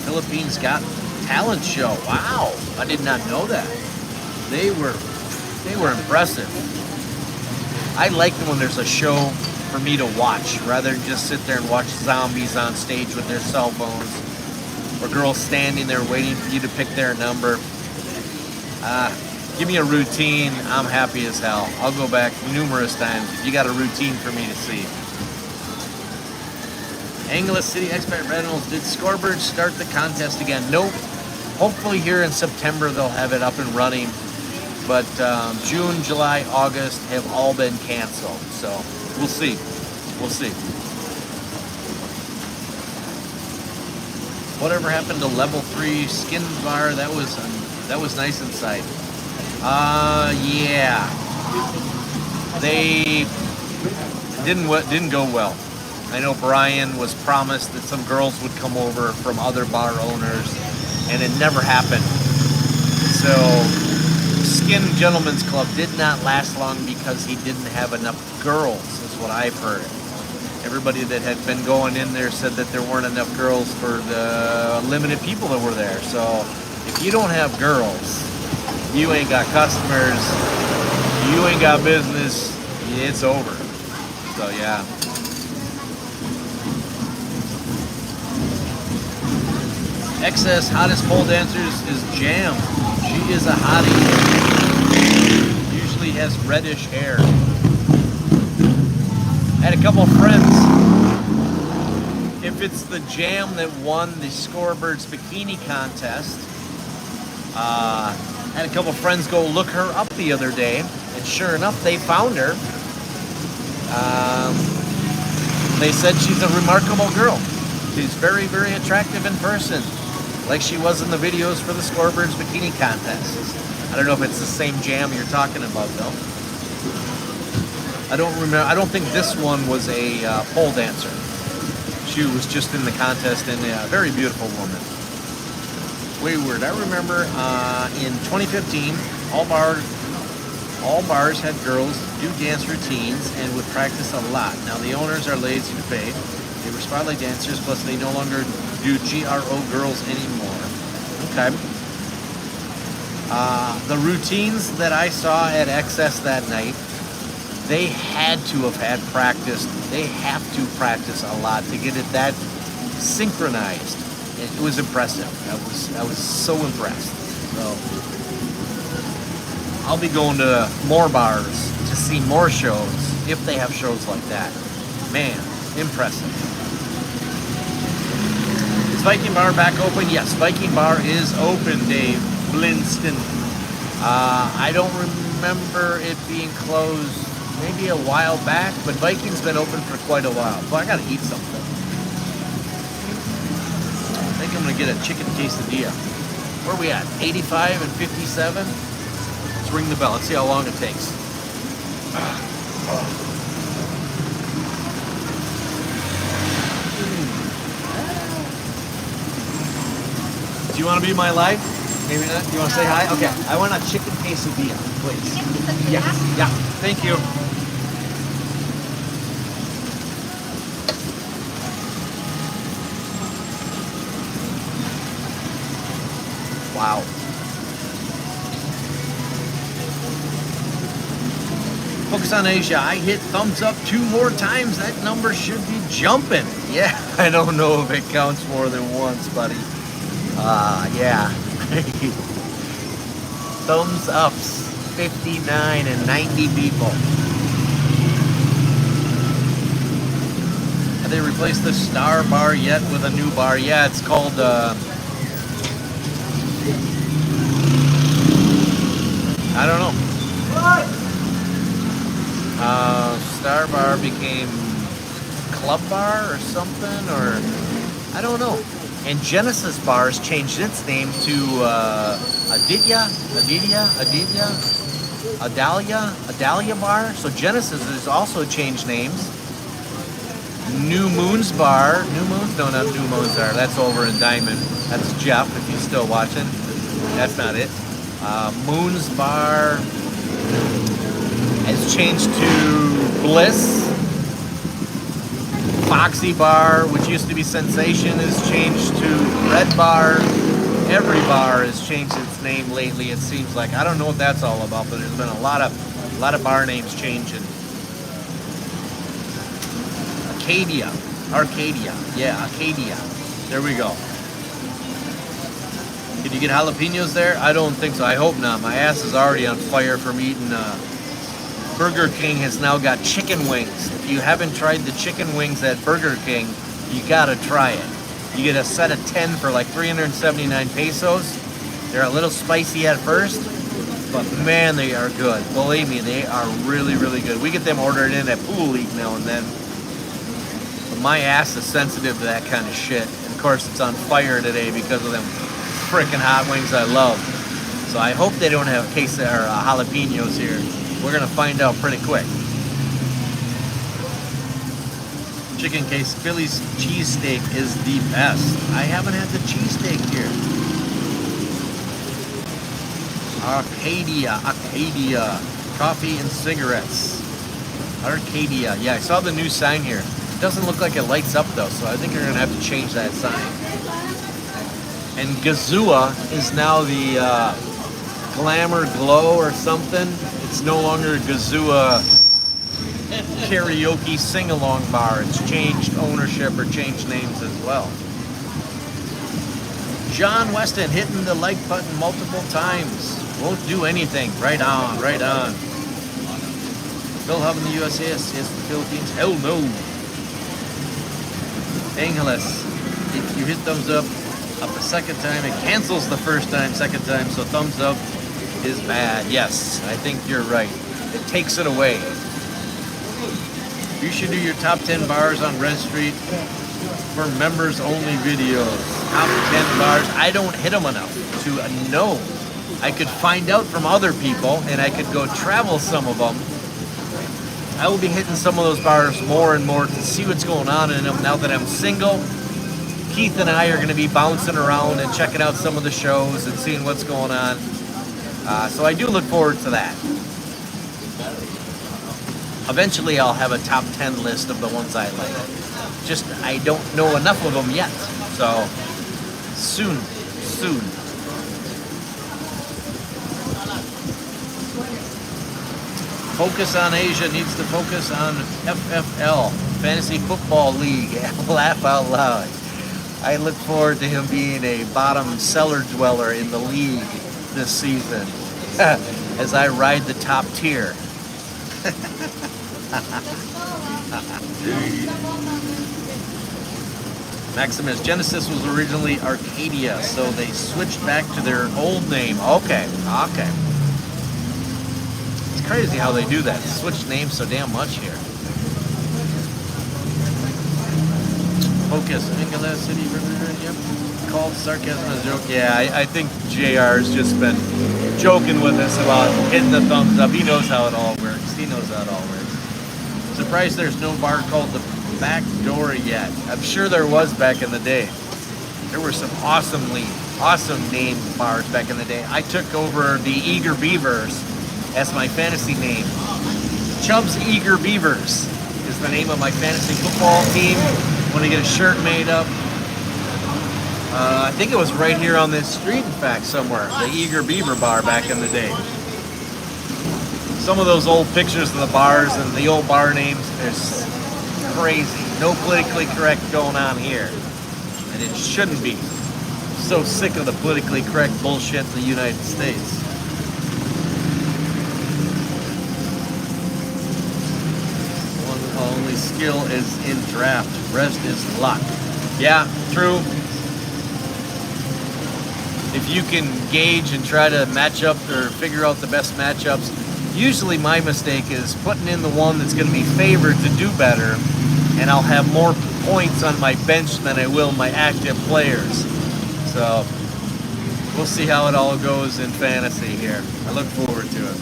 Philippines Got Talent show. Wow, I did not know that. They were impressive. I like them when there's a show for me to watch, rather than just sit there and watch zombies on stage with their cell phones, or girls standing there waiting for you to pick their number. Give me a routine. I'm happy as hell. I'll go back numerous times if you got a routine for me to see. Angeles City Expat Rentals. Did Scorebirds start the contest again? Nope. Hopefully here in September they'll have it up and running. But June, July, August have all been canceled. So we'll see. Whatever happened to level 3 skin bar? That was nice inside. Yeah. They didn't go well. I know Brian was promised that some girls would come over from other bar owners, and it never happened. So, Skin Gentlemen's Club did not last long because he didn't have enough girls, is what I've heard. Everybody that had been going in there said that there weren't enough girls for the limited people that were there. So, if you don't have girls, you ain't got customers, you ain't got business, it's over. So yeah. XS hottest pole dancers is Jam. She is a hottie. Usually has reddish hair. Had a couple friends. If it's the Jam that won the Scorebirds Bikini Contest, had a couple friends go look her up the other day, and sure enough, they found her. They said she's a remarkable girl. She's very, very attractive in person, like she was in the videos for the Scorebirds Bikini Contest. I don't know if it's the same Jam you're talking about, though. I don't remember. I don't think this one was a pole dancer. She was just in the contest, and a very beautiful woman. Wayward. I remember in 2015, all bars had girls do dance routines and would practice a lot. Now the owners are lazy to pay. They were spotlight dancers, plus they no longer do GRO girls anymore. Okay. The routines that I saw at XS that night, they had to have had practice. They have to practice a lot to get it that synchronized. It was impressive. I was so impressed. So I'll be going to more bars to see more shows if they have shows like that. Man, impressive. Is Viking Bar back open? Yes, Viking Bar is open, Dave Blinston. I don't remember it being closed maybe a while back, but Viking's been open for quite a while. So I gotta eat something. I think I'm gonna get a chicken quesadilla. Where are we at? 85 and 57? Let's ring the bell. Let's see how long it takes. Do you want to be my life? Maybe not. Do you want to say hi? Okay. I want a chicken quesadilla, please. Yes. Yeah. Thank you. Wow. Focus on Asia. I hit thumbs up 2 more times. That number should be jumping. Yeah, I don't know if it counts more than once, buddy. Yeah. Thumbs ups. 59 and 90 people. Have they replaced the Star Bar yet with a new bar? Yeah, it's called, I don't know. What? Star Bar became Club Bar or something, or I don't know. And Genesis Bars changed its name to Adalia Bar. So Genesis has also changed names. New Moons Bar. New Moons? No, not New Moons Bar. That's over in Diamond. That's Jeff, if he's still watching. That's not it. Moons Bar has changed to Bliss. Foxy Bar, which used to be Sensation, has changed to Red Bar. Every bar has changed its name lately, it seems like. I don't know what that's all about, but there's been a lot of bar names changing. Arcadia. Yeah, Arcadia. There we go. Did you get jalapenos there? I don't think so. I hope not. My ass is already on fire from eating. Burger King has now got chicken wings. If you haven't tried the chicken wings at Burger King, you gotta try it. You get a set of 10 for like 379 pesos. They're a little spicy at first, but man, they are good. Believe me, they are really, really good. We get them ordered in at Pool Eat now and then. But my ass is sensitive to that kind of shit. And of course, it's on fire today because of them freaking hot wings I love. So I hope they don't have jalapenos here. We're gonna find out pretty quick. Chicken case, Phillies cheesesteak is the best. I haven't had the cheesesteak here. Arcadia, coffee and cigarettes. Arcadia, yeah, I saw the new sign here. It doesn't look like it lights up though, so I think you're gonna have to change that sign. And Gazua is now the Glamour Glow or something. It's no longer Gazua Karaoke Sing-Along Bar. It's changed ownership or changed names as well. John Weston hitting the like button multiple times. Won't do anything. Right on, right on. Phil Hub in the USA, yes, the Philippines. Hell no. Angeles, if you hit thumbs up a second time, it cancels the first time, second time, so thumbs up is bad. Yes, I think you're right. It takes it away. You should do your top 10 bars on Red Street for members only videos. Top 10 bars. I don't hit them enough to know. I could find out from other people and I could go travel some of them. I will be hitting some of those bars more and more to see what's going on in them now that I'm single. Keith and I are going to be bouncing around and checking out some of the shows and seeing what's going on. So I do look forward to that. Eventually I'll have a top 10 list of the ones I like. Just I don't know enough of them yet. So soon. Focus on Asia needs to focus on FFL, Fantasy Football League. Laugh out loud. I look forward to him being a bottom cellar dweller in the league this season as I ride the top tier. Maximus, Genesis was originally Arcadia, so they switched back to their old name. Okay. It's crazy how they do that. Switch names so damn much here. Focus, Angeles City, yep. Called sarcasm as a joke. Yeah, I think JR's just been joking with us about hitting the thumbs up. He knows how it all works. Surprised there's no bar called the Back Door yet. I'm sure there was back in the day. There were some awesome named bars back in the day. I took over the Eager Beavers as my fantasy name. Chubs Eager Beavers is the name of my fantasy football team. When I get a shirt made up, I think it was right here on this street, in fact, somewhere. The Eager Beaver Bar back in the day. Some of those old pictures of the bars and the old bar names, there's crazy. No politically correct going on here. And it shouldn't be. I'm so sick of the politically correct bullshit in the United States. One only skill is in draft. Rest is luck. Yeah, true. If you can gauge and try to match up or figure out the best matchups, usually my mistake is putting in the one that's going to be favored to do better, and I'll have more points on my bench than I will my active players. So we'll see how it all goes in fantasy here. I look forward to it.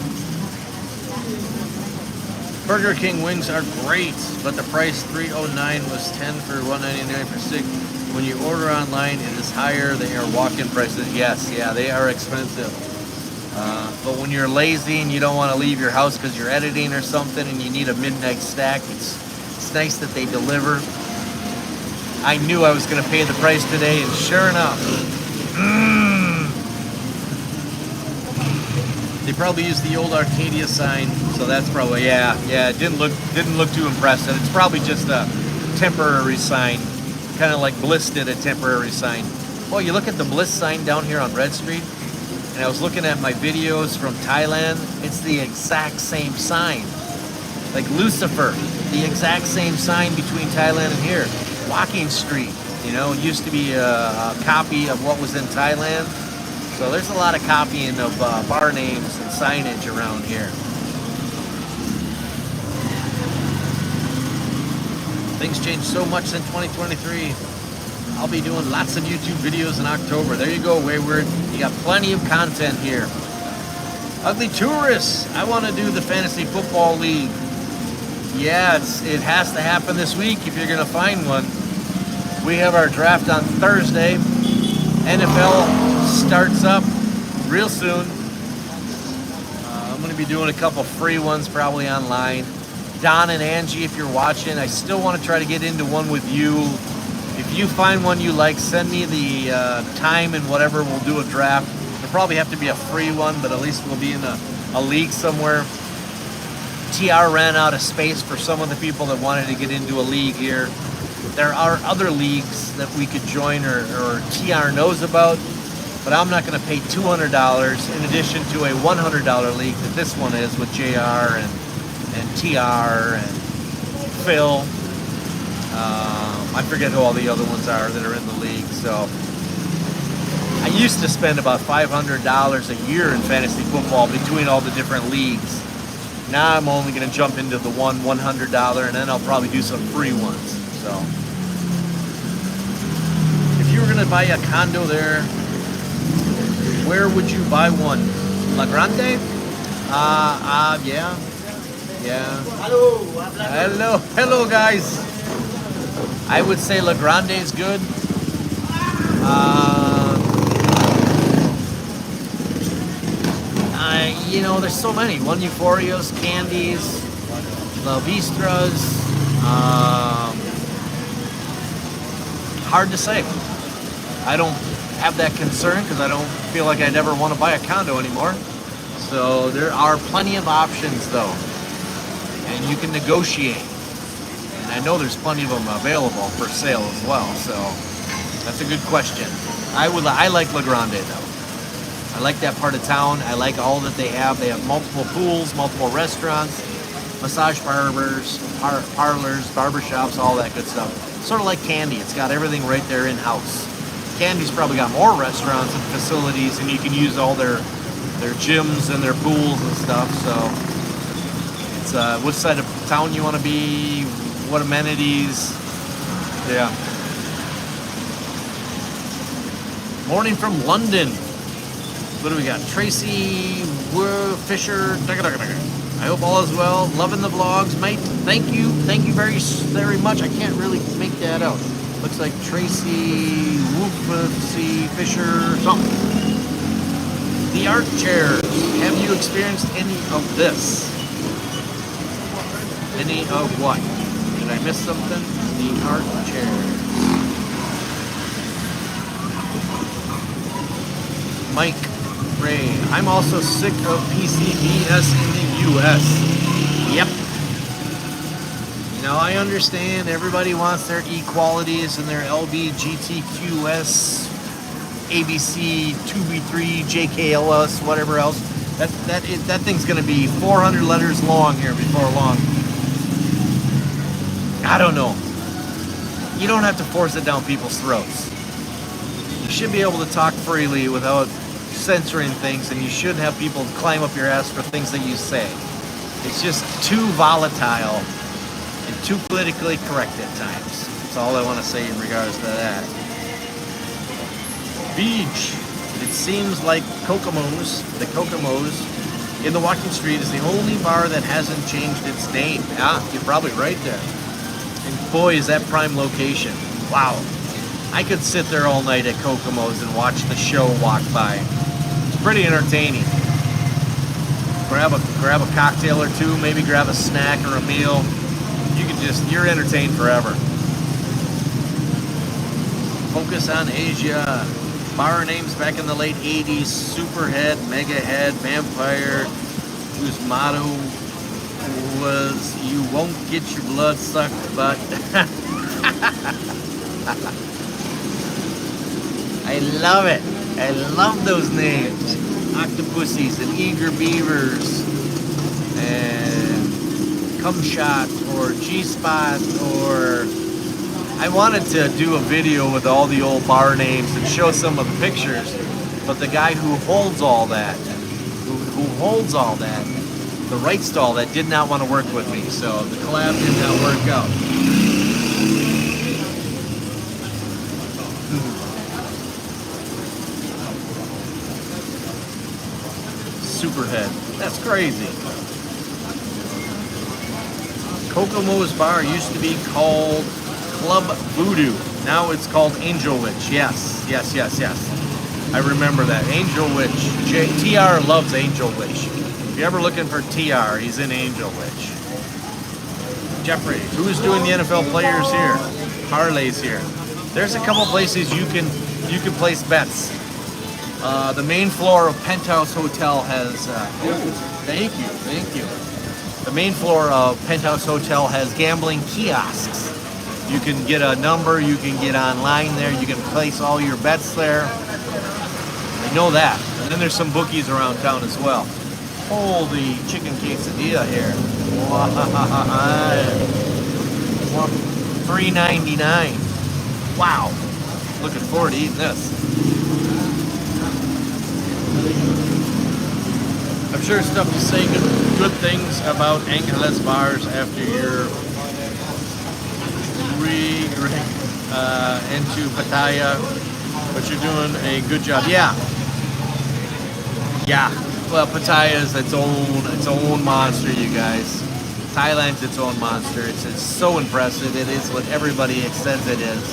Burger King wings are great, but the price $3.09 was $10 for $1.99 for 6. When you order online, it is higher. They are walk-in prices. Yes, yeah, they are expensive. But when you're lazy and you don't want to leave your house because you're editing or something and you need a midnight snack, it's nice that they deliver. I knew I was going to pay the price today, and sure enough, they probably used the old Arcadia sign, so that's probably it didn't look too impressive. It's probably just a temporary sign, kind of like Bliss did a temporary sign. Well, you look at the Bliss sign down here on Red Street, and I was looking at my videos from Thailand. It's the exact same sign, like Lucifer, the exact same sign between Thailand and here. Walking Street, it used to be a copy of what was in Thailand. So there's a lot of copying of bar names and signage around here. Things changed so much in 2023. I'll be doing lots of YouTube videos in October. There you go, Wayward. You got plenty of content here. Ugly Tourists. I want to do the Fantasy Football League. Yeah, it has to happen this week if you're going to find one. We have our draft on Thursday. NFL starts up real soon. I'm going to be doing a couple free ones probably online. Don and Angie, if you're watching, I still want to try to get into one with you. If you find one you like, send me the time and whatever. We'll do a draft. The probably have to be a free one, but at least we'll be in a league somewhere. TR ran out of space for some of the people that wanted to get into a league here. There are other leagues that we could join or TR knows about, but I'm not going to pay $200 in addition to a $100 league that this one is with JR and TR and Phil. I forget who all the other ones are that are in the league. So I used to spend about $500 a year in fantasy football between all the different leagues. Now I'm only going to jump into the $100, and then I'll probably do some free ones. So if you were going to buy a condo there, where would you buy one? La Grande? Yeah. Hello, guys. I would say La Grande is good. You know, there's so many. One Euphorios, Candies, La Vistras. Hard to say. I don't have that concern because I don't feel like I'd ever want to buy a condo anymore. So there are plenty of options though, and you can negotiate. And I know there's plenty of them available for sale as well. So that's a good question. I like La Grande though. I like that part of town. I like all that they have. They have multiple pools, multiple restaurants, massage parlors, barbershops, all that good stuff. Sort of like Candy. It's got everything right there in-house. Candy's probably got more restaurants and facilities, and you can use all their gyms and their pools and stuff. So it's what side of town you want to be, what amenities. Yeah. Morning from London. What do we got? Tracy Fisher. I hope all is well. Loving the vlogs, mate. Thank you very, very much. I can't really make that out. Looks like Tracy Fisher something. The art chairs. Have you experienced any of this? Any of what? Did I miss something? The art chairs. Mike Ray. I'm also sick of PCBS in the US. Yep. Now I understand everybody wants their equalities and their LBGTQS, ABC, 2B3, JKLS, whatever else. That thing's going to be 400 letters long here before long. I don't know. You don't have to force it down people's throats. You should be able to talk freely without censoring things, and you shouldn't have people climb up your ass for things that you say. It's just too volatile and too politically correct at times. That's all I want to say in regards to that. Beach. It seems like the Kokomo's in the walking street is the only bar that hasn't changed its name. Yeah, you're probably right there. And boy, is that prime location. Wow. I could sit there all night at Kokomo's and watch the show walk by. It's pretty entertaining. Grab a cocktail or two, maybe grab a snack or a meal. You're entertained forever. Focus on Asia. Bar names back in the late 80s, Superhead, Megahead, Vampire, whose motto was, "You won't get your blood sucked, but..." I love it. I love those names. Octopussies and Eager Beavers and Cumshot or G-Spot or... I wanted to do a video with all the old bar names and show some of the pictures, but the guy who holds all that, the rights to all that, did not want to work with me, so the collab did not work out. Superhead. That's crazy. Kokomo's Bar used to be called Club Voodoo. Now it's called Angel Witch. Yes. I remember that. Angel Witch. TR loves Angel Witch. If you're ever looking for TR, he's in Angel Witch. Jeffrey, who's doing the NFL players here? Harley's here. There's a couple places you can place bets. The main floor of Penthouse Hotel has, thank you. The main floor of Penthouse Hotel has gambling kiosks. You can get a number, you can get online there, you can place all your bets there. I know that. And then there's some bookies around town as well. Holy chicken quesadilla here. $3.99. Wow. Looking forward to eating this. I'm sure it's tough to say good things about Angeles bars after you're into Pattaya, but you're doing a good job. Yeah. Well, Pattaya is its own monster, you guys. Thailand's its own monster. It's so impressive. It is what everybody says it is.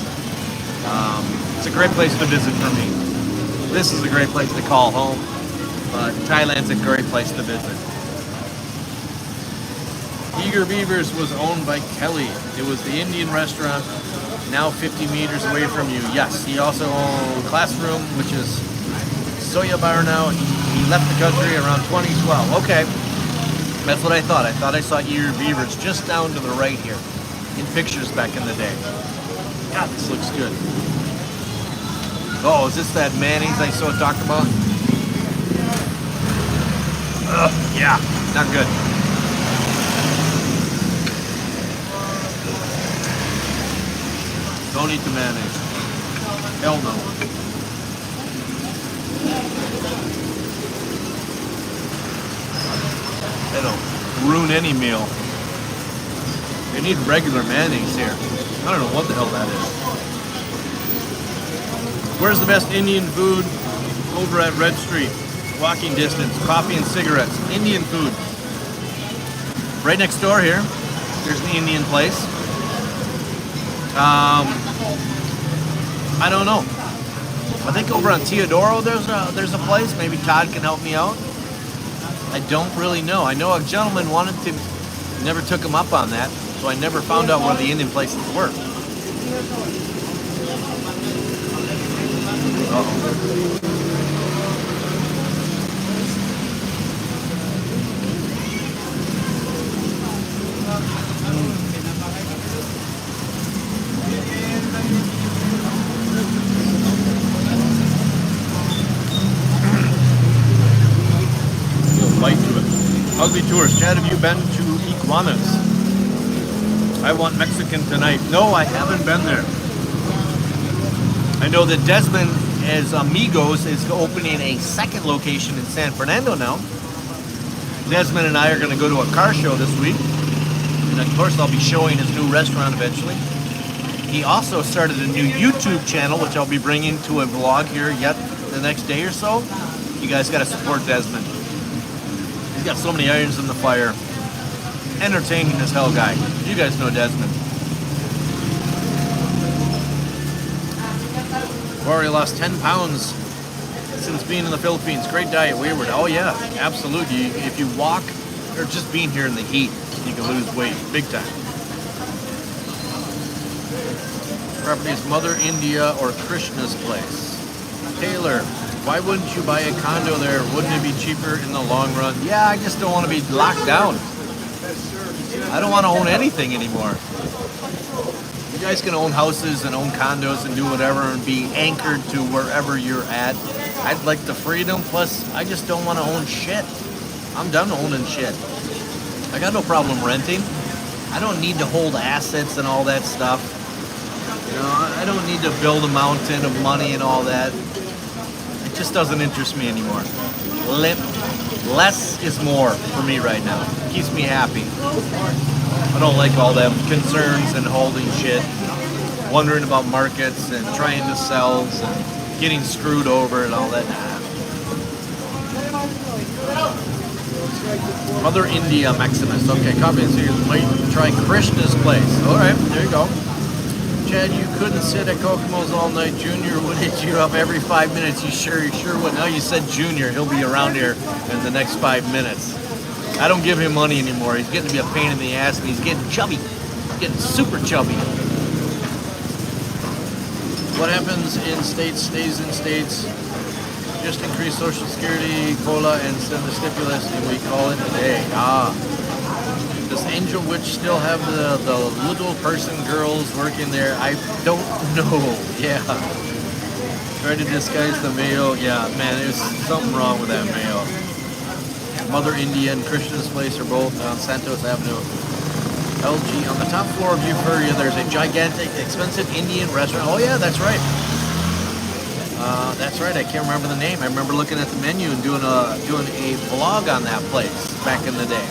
It's a great place to visit for me. This is a great place to call home, but Thailand's a great place to visit. Eager Beavers was owned by Kelly. It was the Indian restaurant, now 50 meters away from you. Yes, he also owned Classroom, which is Soya Bar now. He left the country around 2012. Okay, that's what I thought. I thought I saw Eager Beavers just down to the right here in pictures back in the day. God, this looks good. Oh, is this that mayonnaise I so talked about? Ugh, yeah, not good. Don't eat the mayonnaise. Hell no. They don't ruin any meal. You need regular mayonnaise here. I don't know what the hell that is. Where's the best Indian food? Over at Red Street. Walking distance. Coffee and cigarettes. Indian food. Right next door here. There's the Indian place. I don't know. I think over on Teodoro there's a place. Maybe Todd can help me out. I don't really know. I know a gentleman wanted to, never took him up on that, so I never found out where the Indian places were. Uh-oh. Bite to it. Ugly Tours. Chad, have you been to Iguanas? I want Mexican tonight. No, I haven't been there. I know that Desmond as Amigos is opening a second location in San Fernando now. Desmond and I are going to go to a car show this week. And of course I'll be showing his new restaurant eventually. He also started a new YouTube channel, which I'll be bringing to a vlog here yet the next day or so. You guys got to support Desmond. He's got so many irons in the fire. Entertaining as hell guy. You guys know Desmond. Rory lost 10 pounds since being in the Philippines. Great diet, Wayward. Oh yeah, absolutely. If you walk or just being here in the heat, you can lose weight big time. Property is Mother India or Krishna's place. Taylor, why wouldn't you buy a condo there? Wouldn't it be cheaper in the long run? Yeah, I just don't want to be locked down. I don't want to own anything anymore. You guys can own houses and own condos and do whatever and be anchored to wherever you're at. I'd like the freedom, plus I just don't want to own shit. I'm done owning shit. I got no problem renting. I don't need to hold assets and all that stuff. You know, I don't need to build a mountain of money and all that. It just doesn't interest me anymore. Less is more for me right now. It keeps me happy. I don't like all them concerns and holding shit, wondering about markets and trying to sell and getting screwed over and all that. Mother India Maximus. Okay, copy. So you might try Krishna's place. All right, there you go. Chad, you couldn't sit at Kokomo's all night. Junior would hit you up every 5 minutes. You sure would. Now you said Junior. He'll be around here in the next 5 minutes. I don't give him money anymore. He's getting to be a pain in the ass, and he's getting chubby. He's getting super chubby. What happens in states stays in states. Just increase Social Security, COLA, and send the stipulus, and we call it a day. Does Angel Witch still have the little person girls working there? I don't know. Yeah. Try to disguise the mayo. Yeah, man, there's something wrong with that mayo. Mother India and Krishna's place are both on Santos Avenue. LG. On the top floor of Euphoria, there's a gigantic, expensive Indian restaurant. Oh yeah, that's right. That's right. I can't remember the name. I remember looking at the menu and doing a vlog on that place back in the day.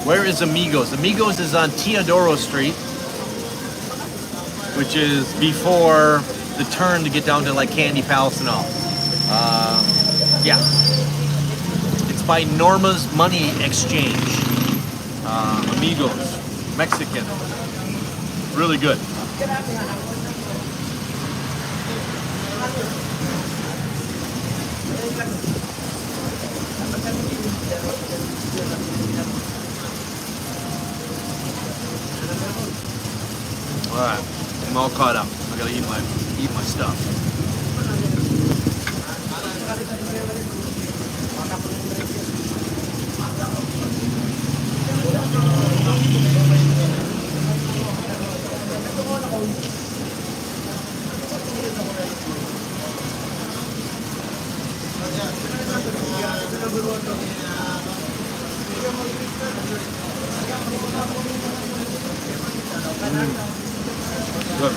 Where is Amigos? Amigos is on Teodoro Street, which is before the turn to get down to like Candy Palace and all. Yeah. It's by Norma's Money Exchange. Amigos. Mexican. Really good. Alright, I'm all caught up. I gotta eat my stuff. Good.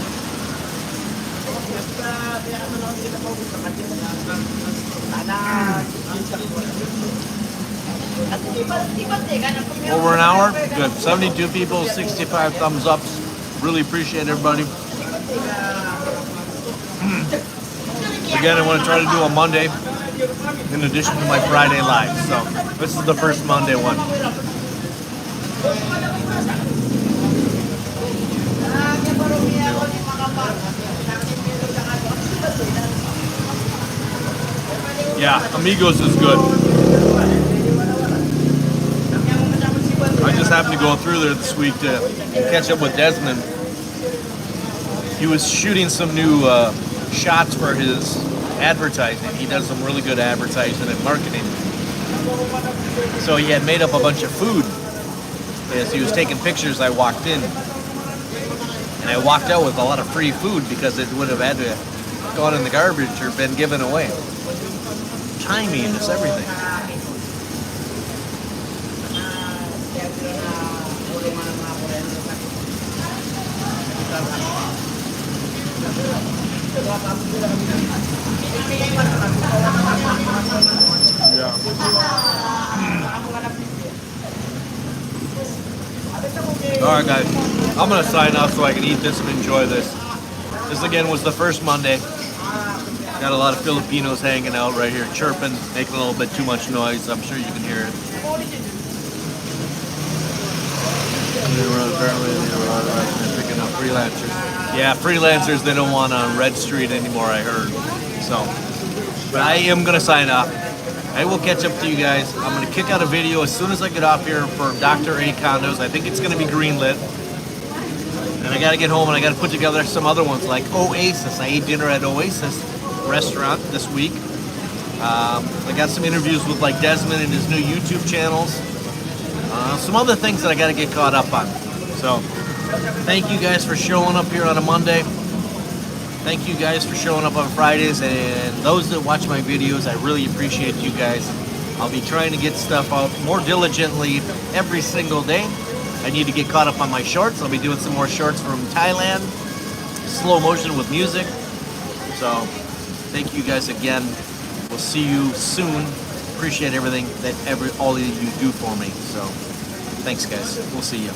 Over an hour? Good. 72 people, 65 thumbs ups. Really appreciate everybody. Again, I want to try to do a Monday in addition to my Friday live. So this is the first Monday one. Yeah, Amigos is good. I just happened to go through there this week to catch up with Desmond. He was shooting some new shots for his advertising. He does some really good advertising and marketing. So he had made up a bunch of food. As he was taking pictures, I walked in. And I walked out with a lot of free food because it would have had to gone in the garbage or been given away. Timing is everything. Yeah. Alright guys, I'm going to sign off so I can eat this and enjoy this. This again was the first Monday. Got a lot of Filipinos hanging out right here, chirping, making a little bit too much noise. I'm sure you can hear it. Apparently they're picking up freelancers. Yeah, freelancers they don't want on Red Street anymore, I heard. So, but I am going to sign off. I will catch up to you guys. I'm going to kick out a video as soon as I get off here for Dr. A Condos. I think it's going to be greenlit. And I got to get home and I got to put together some other ones like Oasis. I ate dinner at Oasis restaurant this week. I got some interviews with like Desmond and his new YouTube channels. Some other things that I got to get caught up on. So, thank you guys for showing up here on a Monday. Thank you guys for showing up on Fridays, and those that watch my videos, I really appreciate you guys. I'll be trying to get stuff out more diligently every single day. I need to get caught up on my shorts. I'll be doing some more shorts from Thailand, slow motion with music. So, thank you guys again. We'll see you soon. Appreciate everything that all of you do for me. So, thanks guys. We'll see you.